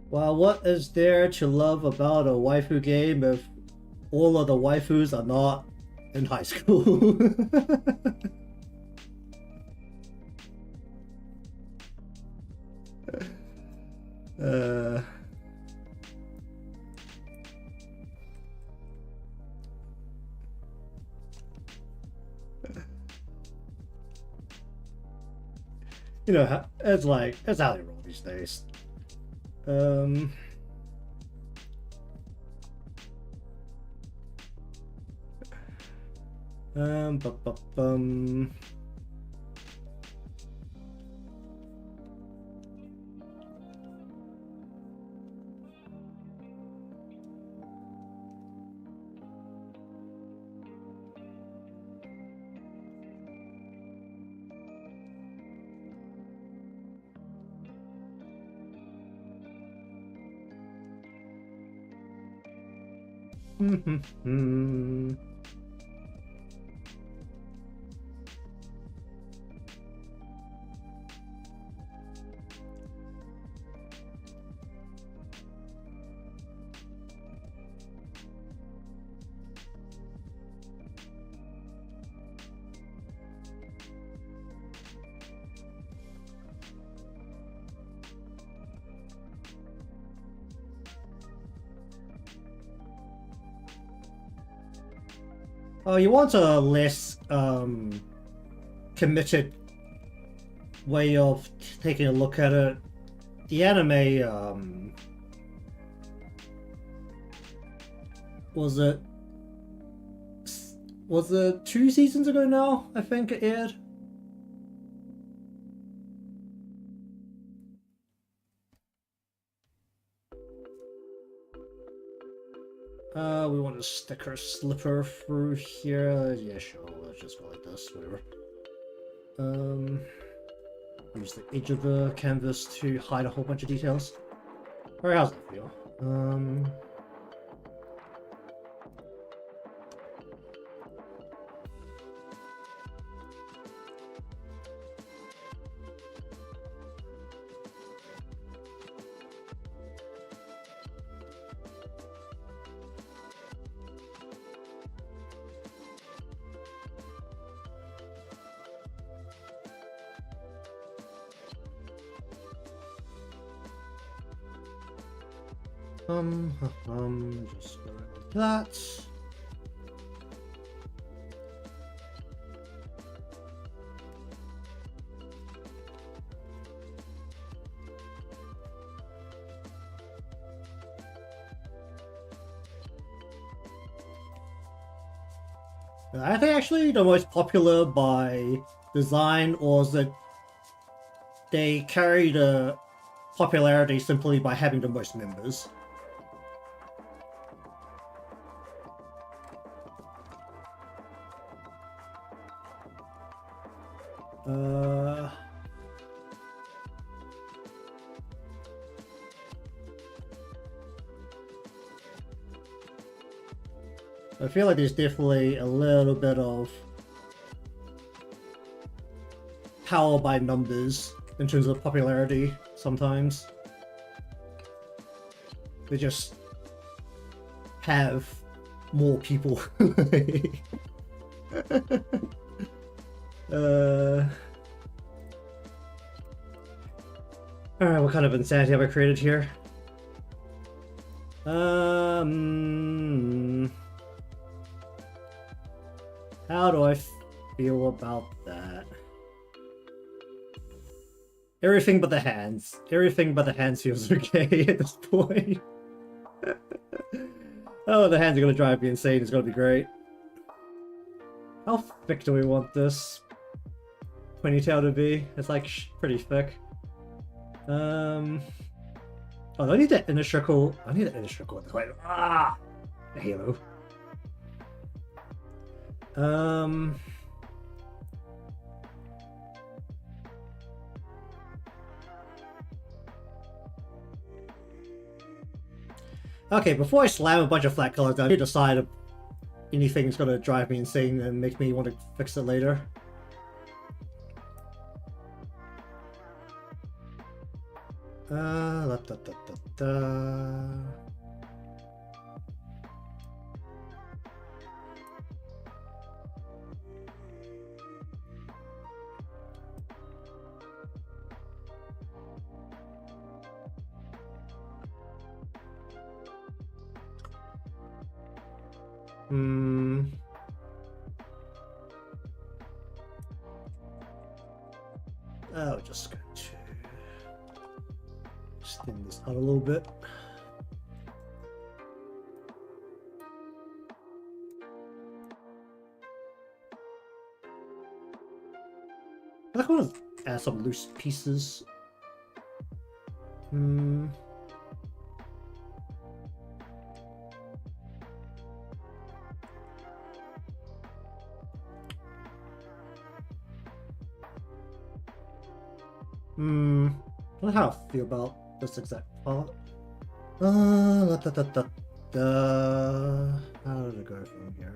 Well, what is there to love about a waifu game if all of the waifus are not in high school? uh... You know, it's like, it's how they roll these days. Bum. Oh, you want a less committed way of taking a look at it. The anime was it 2 seasons ago now, I think it aired? We want to stick our slipper through here. Yeah, sure, let's just go like this, whatever. Use the edge of the canvas to hide a whole bunch of details. Alright, how's that feel? Just go like that. I think actually the most popular by design was that they carry the popularity simply by having the most members. I feel like there's definitely a little bit of power by numbers in terms of popularity sometimes. They just have more people. Alright, what kind of insanity have I created here? How do I feel about that? Everything but the hands. Everything but the hands feels okay at this point. Oh, the hands are gonna drive me insane. It's gonna be great. How thick do we want this ponytail to be? It's like pretty thick. Oh, I need that inner circle. I need that inner circle at the point. Ah, the halo. Okay, before I slam a bunch of flat colors down, I need to decide if anything's gonna drive me insane and make me want to fix it later. Da, da, da, da, da. Oh, just going to extend this out a little bit. I want to add some loose pieces. I don't know how I feel about this exact part. How did it go from here?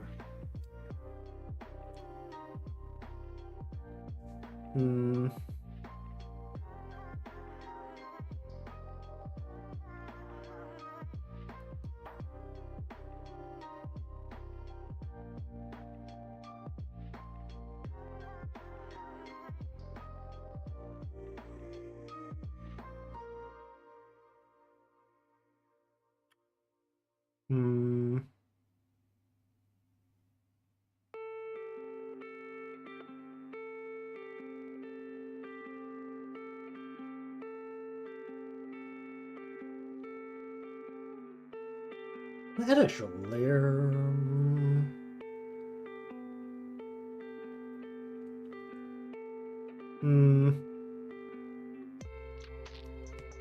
Add extra layer.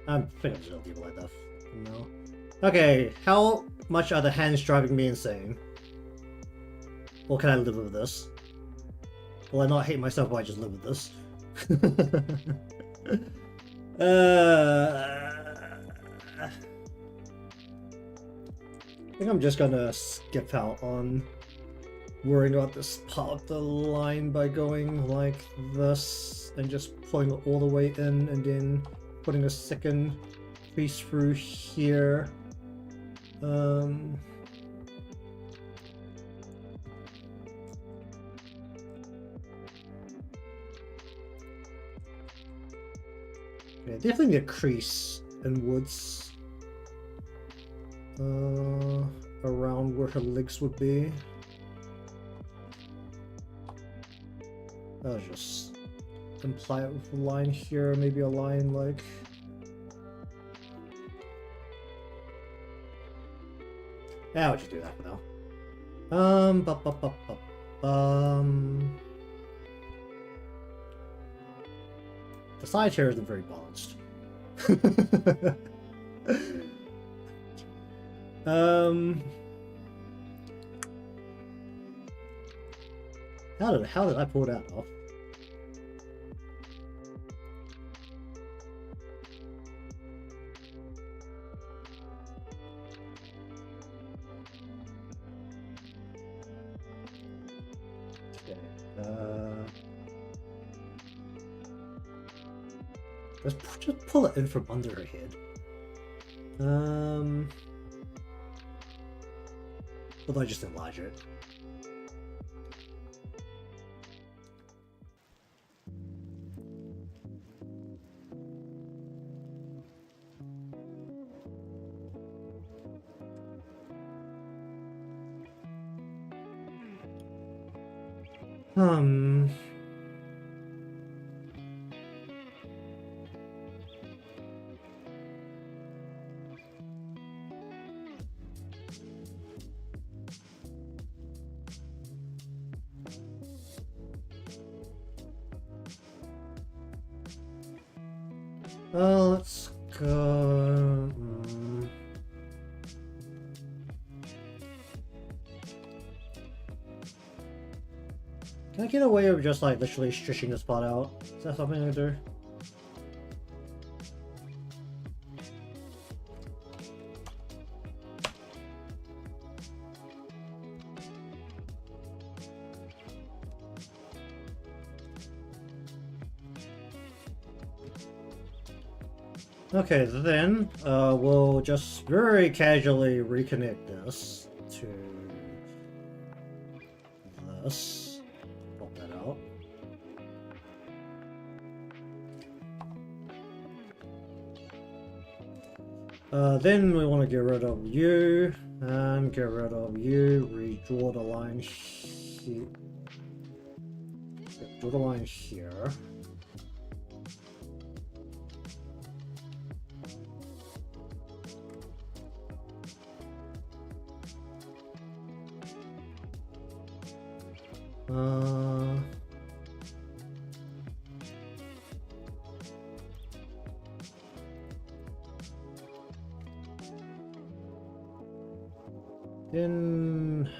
I think I'm just gonna leave it like that. No. Okay, how much are the hands driving me insane? Or can I live with this? Will I not hate myself if I just live with this? I think I'm just gonna skip out on worrying about this part of the line by going like this and just pulling it all the way in and then putting a second piece through here. Yeah, definitely need a crease in woods around where her legs would be. I'll just imply it with a line here, maybe a line like... Yeah, I'll just do that for now. The side here isn't very balanced. How did I pull that off? Let's just pull it in from under her head. Or I just enlarge it. Let's go. Can I get away with just like literally stretching the spot out? Is that something I do? Okay, then we'll just very casually reconnect this to this. Pop that out. Then we want to get rid of you, and get rid of you, redraw the line here. Draw the line here. Then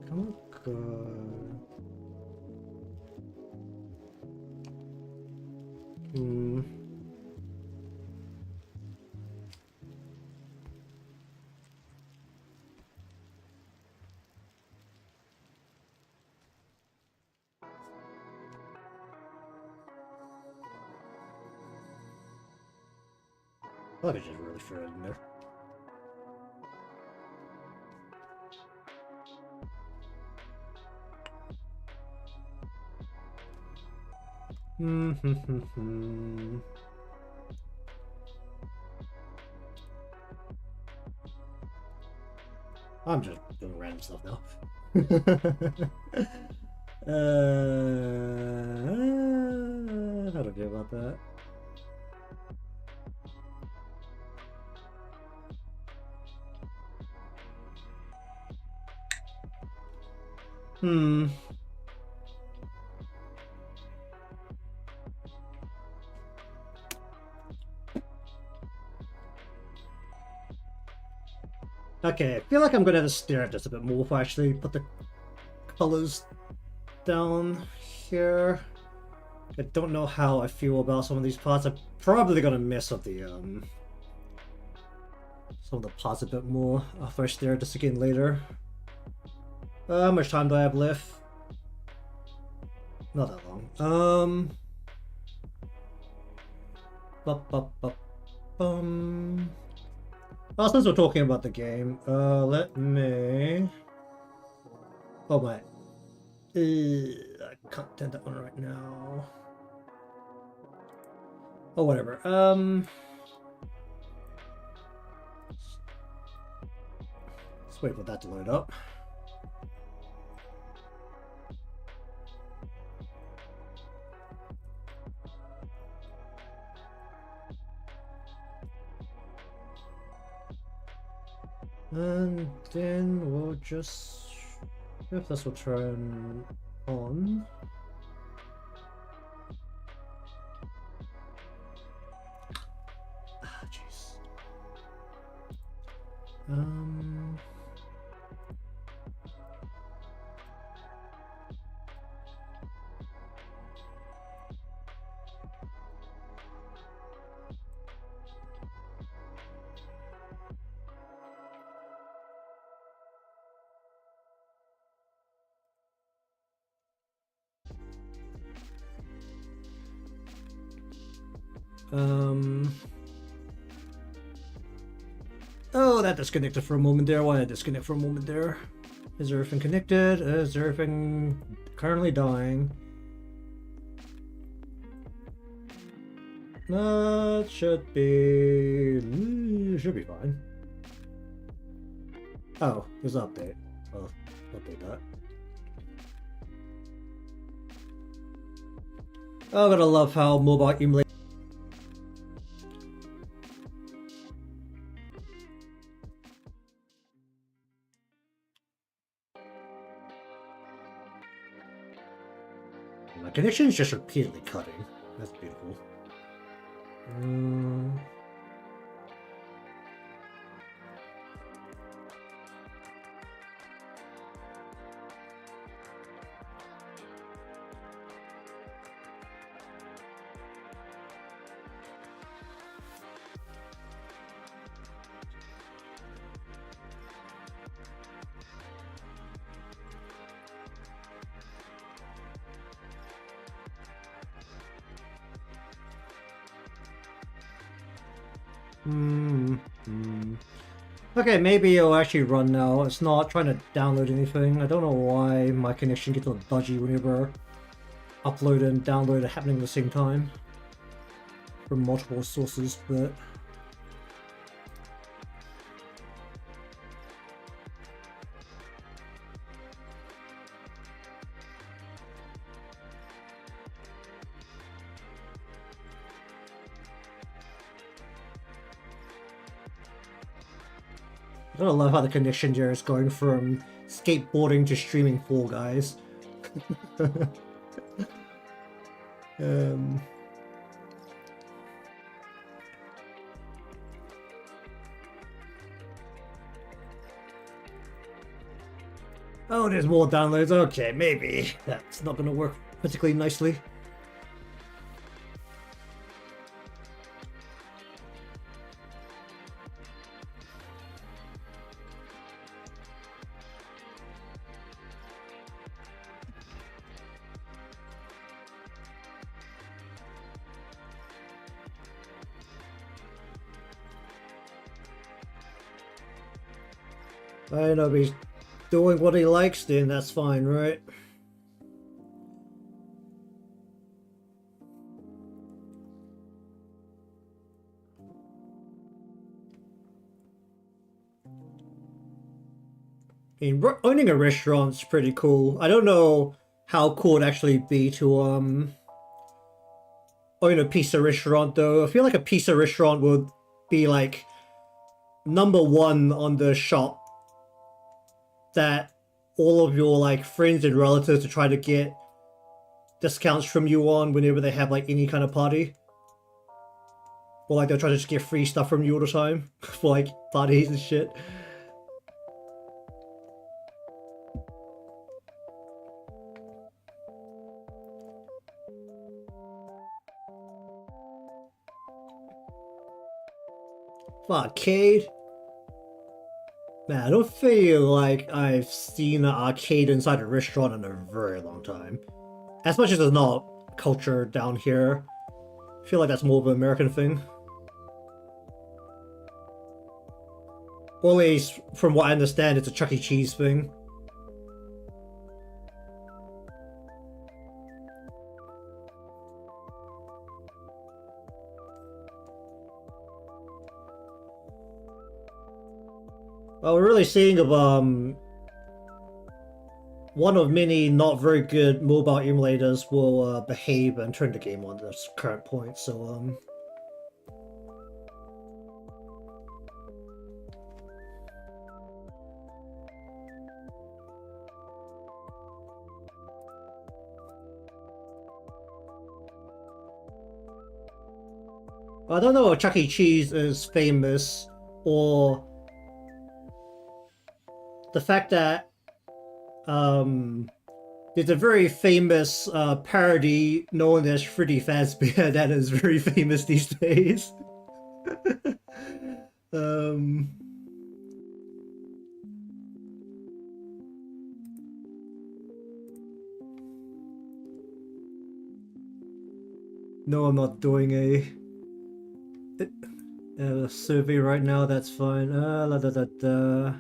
come on. I could just really throw it in there. I'm just doing random stuff now. How do I feel about that? Okay, I feel like I'm gonna have to stare at this a bit more if I actually put the colors down here. I don't know how I feel about some of these parts. I'm probably gonna mess up the some of the parts a bit more after I stare at this again later. How much time do I have left? Not that long. Well, since we're talking about the game, let me... Oh my... I can't turn that on right now. Oh, whatever. Let's wait for that to load up. And then we'll just, if this will turn on. Ah, jeez. Oh, that disconnected for a moment there. Why did I disconnect for a moment there? Is everything connected? Is everything currently dying? That should be fine. Oh, there's an update. I'll update that. Oh, I gotta love how mobile emulator. My connection is just repeatedly cutting. That's beautiful. Okay, maybe it'll actually run now. It's not trying to download anything. I don't know why my connection gets a little dodgy whenever upload and download are happening at the same time from multiple sources, but I don't love how the connection here is going from skateboarding to streaming Fall Guys. um, oh, there's more downloads. Okay, maybe that's not going to work particularly nicely. I know he's doing what he likes, then that's fine, right? I mean, owning a restaurant's pretty cool. I don't know how cool it'd actually be to own a pizza restaurant though. I feel like a pizza restaurant would be like #1 on the shop that all of your like friends and relatives to try to get discounts from you on whenever they have like any kind of party. Or like they'll try to just get free stuff from you all the time for like parties and shit. Arcade? Man, I don't feel like I've seen an arcade inside a restaurant in a very long time. As much as it's not culture down here, I feel like that's more of an American thing. Or at least, from what I understand, it's a Chuck E. Cheese thing. Well, we're really seeing of one of many not very good mobile emulators will behave and turn the game on this current point. So I don't know if Chuck E. Cheese is famous or the fact that there's a very famous parody known as Freddy Fazbear that is very famous these days. um, no, I'm not doing a survey right now. That's fine. La, da, da, da.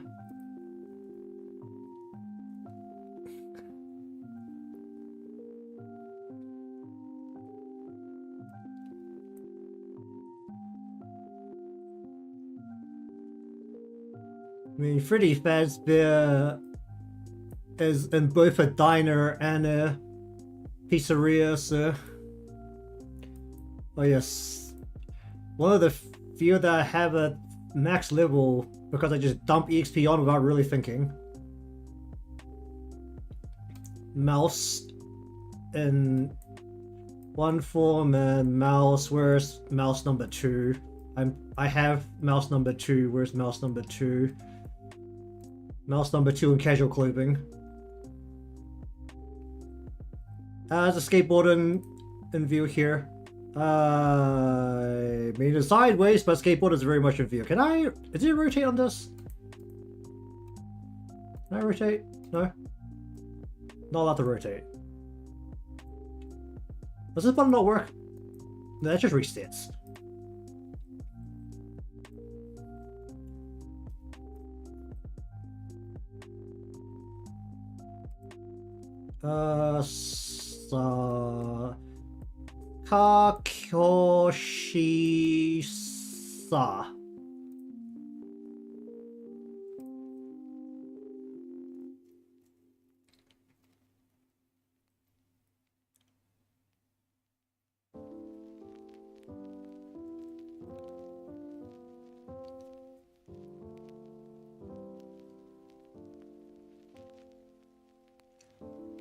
I mean, Freddy Fazbear is in both a diner and a pizzeria, so... Oh yes. One of the few that I have a max level because I just dump EXP on without really thinking. Mouse in one form and mouse, where's mouse number 2? I have mouse number 2, where's mouse number 2? Mouse number 2 in casual clothing. There's a skateboard in view here. I mean it's sideways, but skateboard is very much in view. Can I... Is it rotate on this? Can I rotate? No? Not allowed to rotate. Does this button not work? No, that just resets. Kakoshi-sa.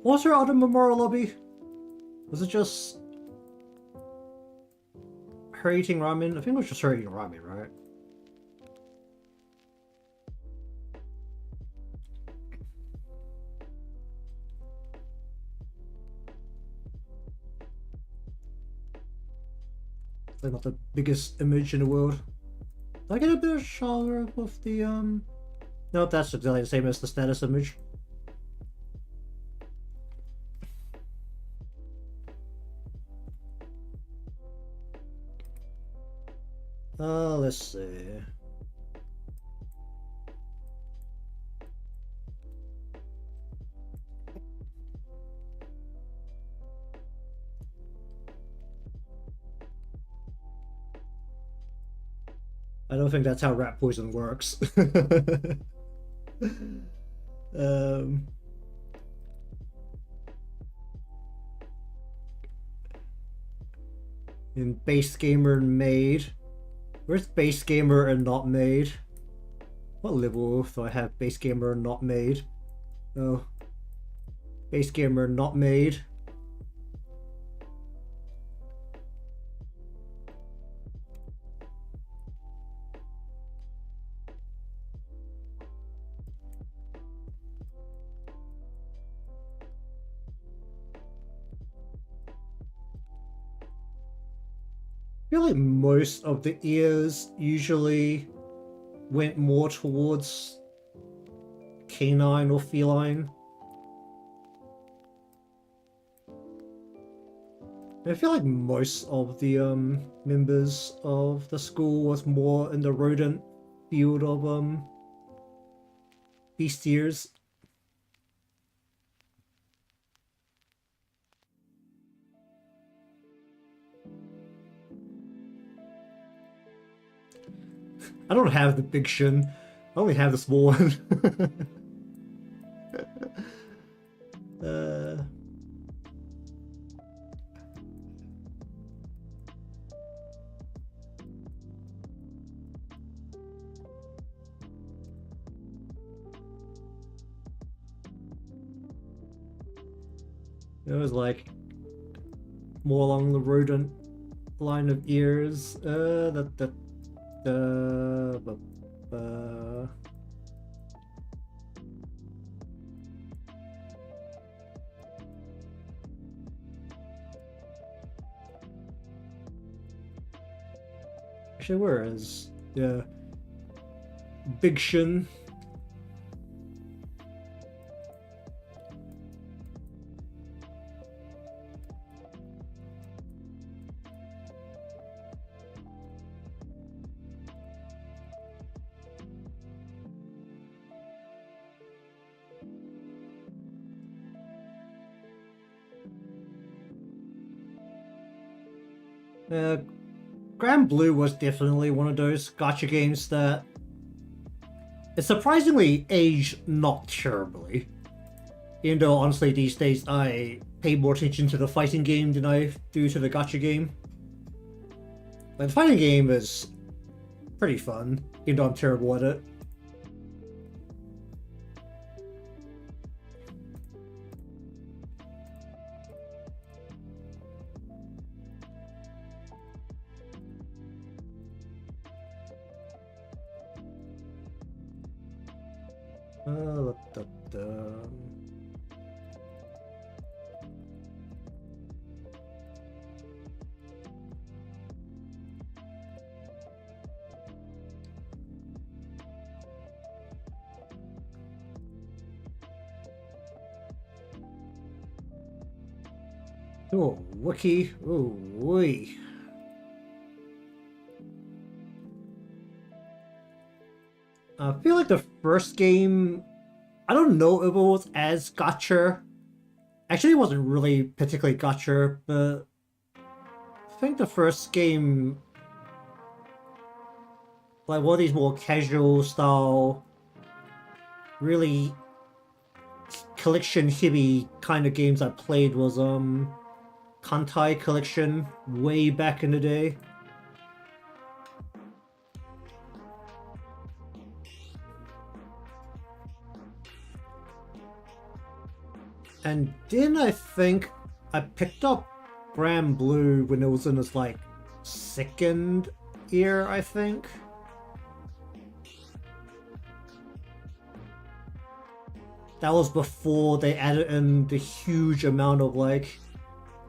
What was her other memorial lobby? Was it just her eating ramen? I think it was just her eating ramen, right? It's like not the biggest image in the world. Did I get a bit of shower with the No, that's exactly the same as the status image. Let's see. I don't think that's how rat poison works. um, in base gamer and made. Where's base gamer and not made? What level do I have base gamer and not made? Oh. Base gamer not made. I feel like most of the ears usually went more towards canine or feline. I feel like most of the members of the school was more in the rodent field of bestiers. I don't have the big shin. I only have the small one. It was like more along the rodent line of ears. Actually, where is Big Shin? Grand Blue was definitely one of those gacha games that it surprisingly aged not terribly. Even though honestly these days I pay more attention to the fighting game than I do to the gacha game. Like, the fighting game is pretty fun, even though I'm terrible at it. Da, da, da. Oh, wiki. Oh, wee. I feel like the first game, I don't know if it was as gacha. Actually, it wasn't really particularly gacha, but I think the first game, like one of these more casual style, really collection chibi kind of games I played was Kantai Collection way back in the day. And then I think I picked up Grand Blue when it was in its like second year, I think. That was before they added in the huge amount of like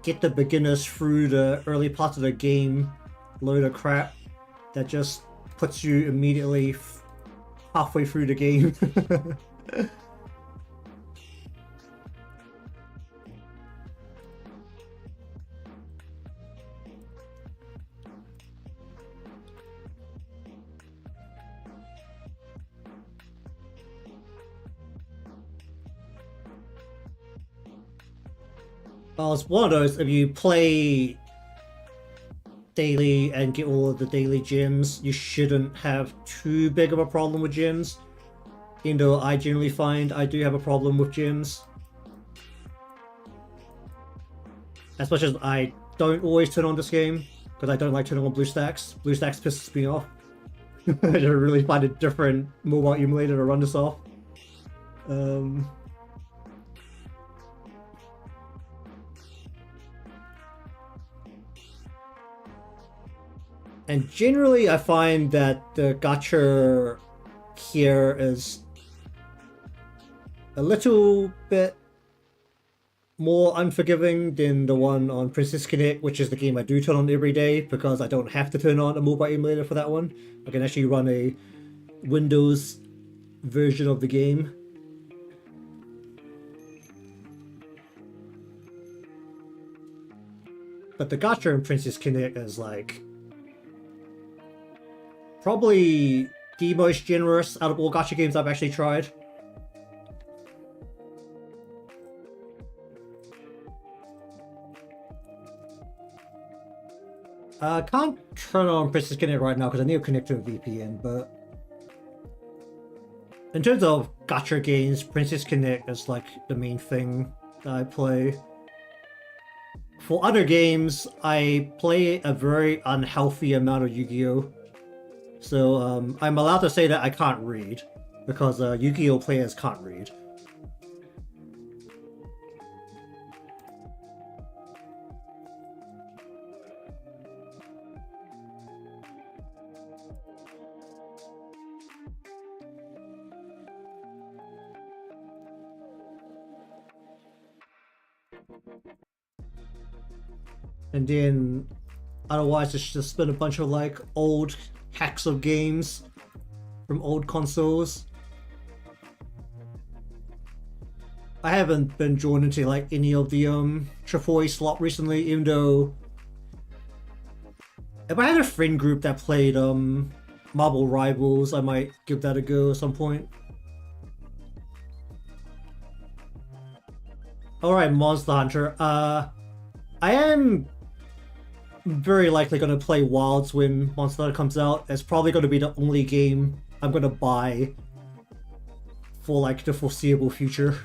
get the beginners through the early parts of the game load of crap that just puts you immediately halfway through the game. Well, it's one of those, if you play daily and get all of the daily gems, you shouldn't have too big of a problem with gems. Even though I generally find I do have a problem with gems. As much as I don't always turn on this game, because I don't like turning on blue stacks. Blue stacks pisses me off. I just really find a different mobile emulator to run this off. And generally, I find that the gacha here is a little bit more unforgiving than the one on Princess Connect, which is the game I do turn on every day because I don't have to turn on a mobile emulator for that one. I can actually run a Windows version of the game. But the gacha in Princess Connect is like probably the most generous out of all gacha games I've actually tried. I can't turn on Princess Connect right now because I need to connect to a VPN, but in terms of gacha games, Princess Connect is like the main thing that I play. For other games, I play a very unhealthy amount of Yu-Gi-Oh! So I'm allowed to say that I can't read, because Yu-Gi-Oh! Players can't read. And then otherwise it's just been a bunch of like old hacks of games from old consoles. I haven't been drawn into like any of the AAA slot recently, even though if I had a friend group that played Marvel Rivals, I might give that a go at some point. Alright, Monster Hunter. I am very likely going to play Wilds when Monster Hunter comes out. It's probably going to be the only game I'm going to buy for like the foreseeable future.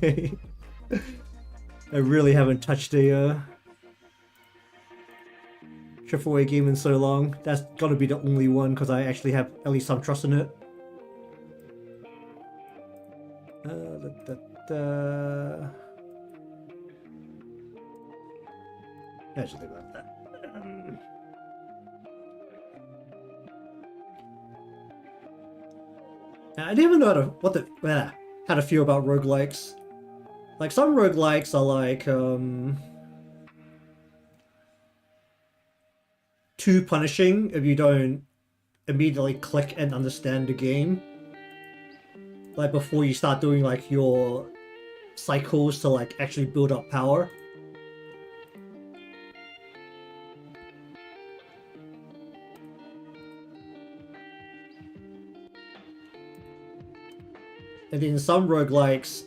I really haven't touched a AAA game in so long. That's got to be the only one because I actually have at least some trust in it. Actually, about that. I didn't even know how to feel about roguelikes. Like some roguelikes are like too punishing if you don't immediately click and understand the game. Like before you start doing like your cycles to like actually build up power. And in some roguelikes,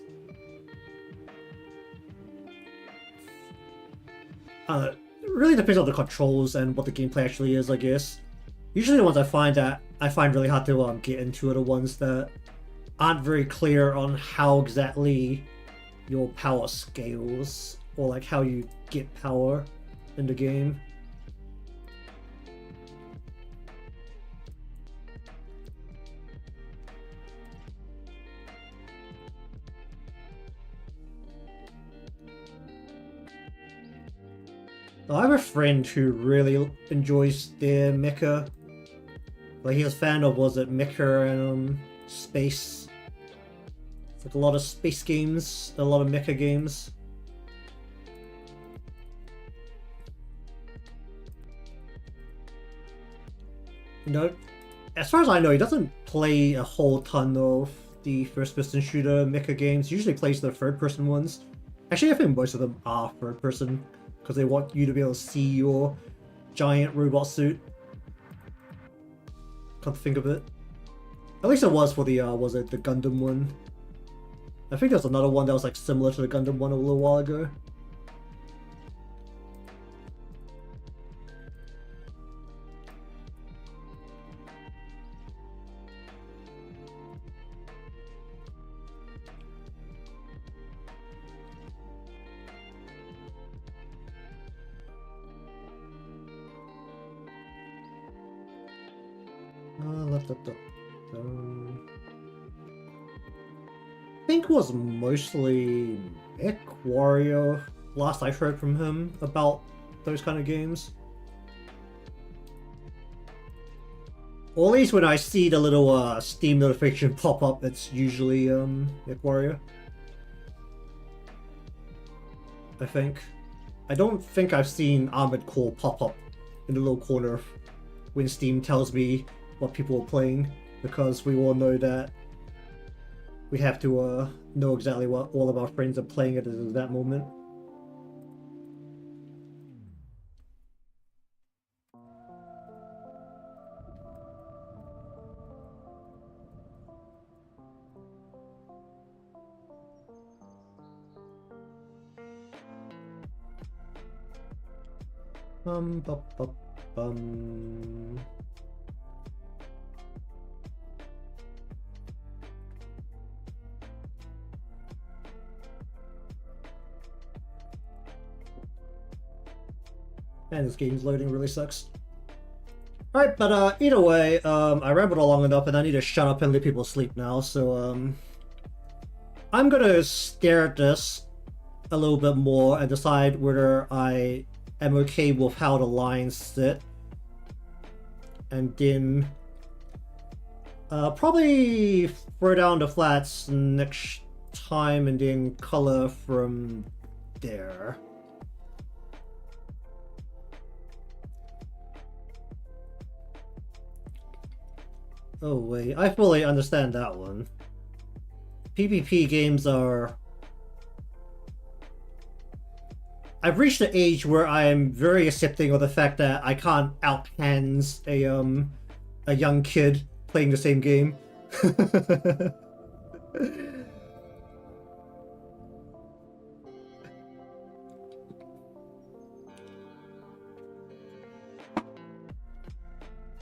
it really depends on the controls and what the gameplay actually is, I guess. Usually the ones I find really hard to get into are the ones that aren't very clear on how exactly your power scales or like how you get power in the game. I have a friend who really enjoys their mecha. Like he's a fan of, was it mecha and space? It's like a lot of space games, a lot of mecha games. You know, as far as I know, he doesn't play a whole ton of the first-person shooter mecha games. He usually plays the third-person ones. Actually, I think most of them are third-person because they want you to be able to see your giant robot suit. Can't think of it. At least it was for the was it the Gundam one? I think there's another one that was like similar to the Gundam one a little while ago. I think it was mostly Mick Warrior last I heard from him about those kind of games. Or at least when I see the little Steam notification pop up, it's usually Mick Warrior. I think. I don't think I've seen Armored Core pop up in the little corner when Steam tells me what people are playing, because we all know that we have to know exactly what all of our friends are playing at that moment. Bum, bum. Man, this game's loading really sucks. Alright, but either way, I rambled on long enough and I need to shut up and let people sleep now, so I'm gonna stare at this a little bit more and decide whether I am okay with how the lines sit. And then probably throw down the flats next time and then color from there. Oh wait, I fully understand that one. PvP games are... I've reached the age where I am very accepting of the fact that I can't out-hands a young kid playing the same game.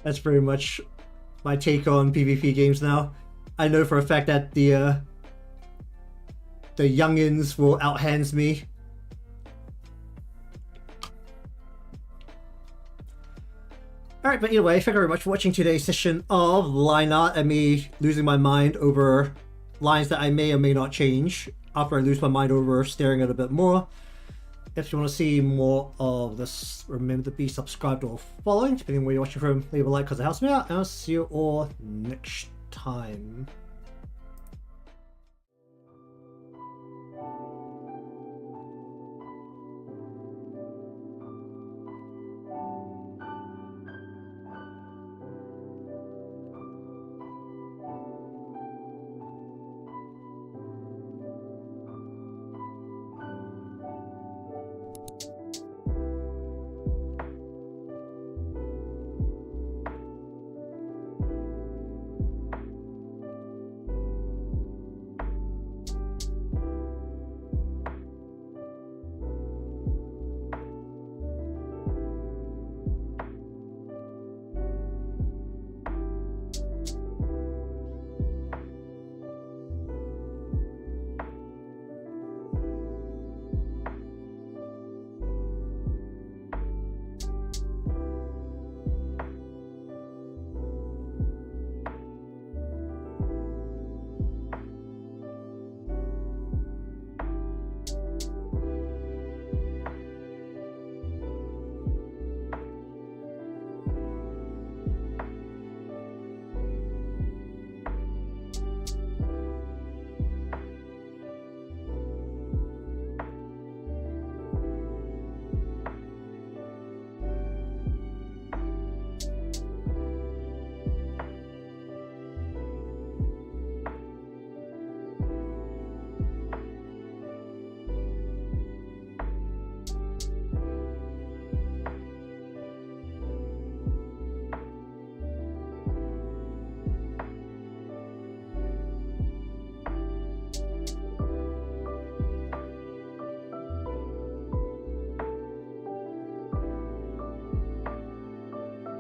That's pretty much my take on PvP games now. I know for a fact that the youngins will out-hands me. Alright, but anyway, thank you very much for watching today's session of line art and me losing my mind over lines that I may or may not change after I lose my mind over staring at it a bit more. If you want to see more of this, remember to be subscribed or following, depending on where you're watching from. Leave a like because it helps me out, and I'll see you all next time.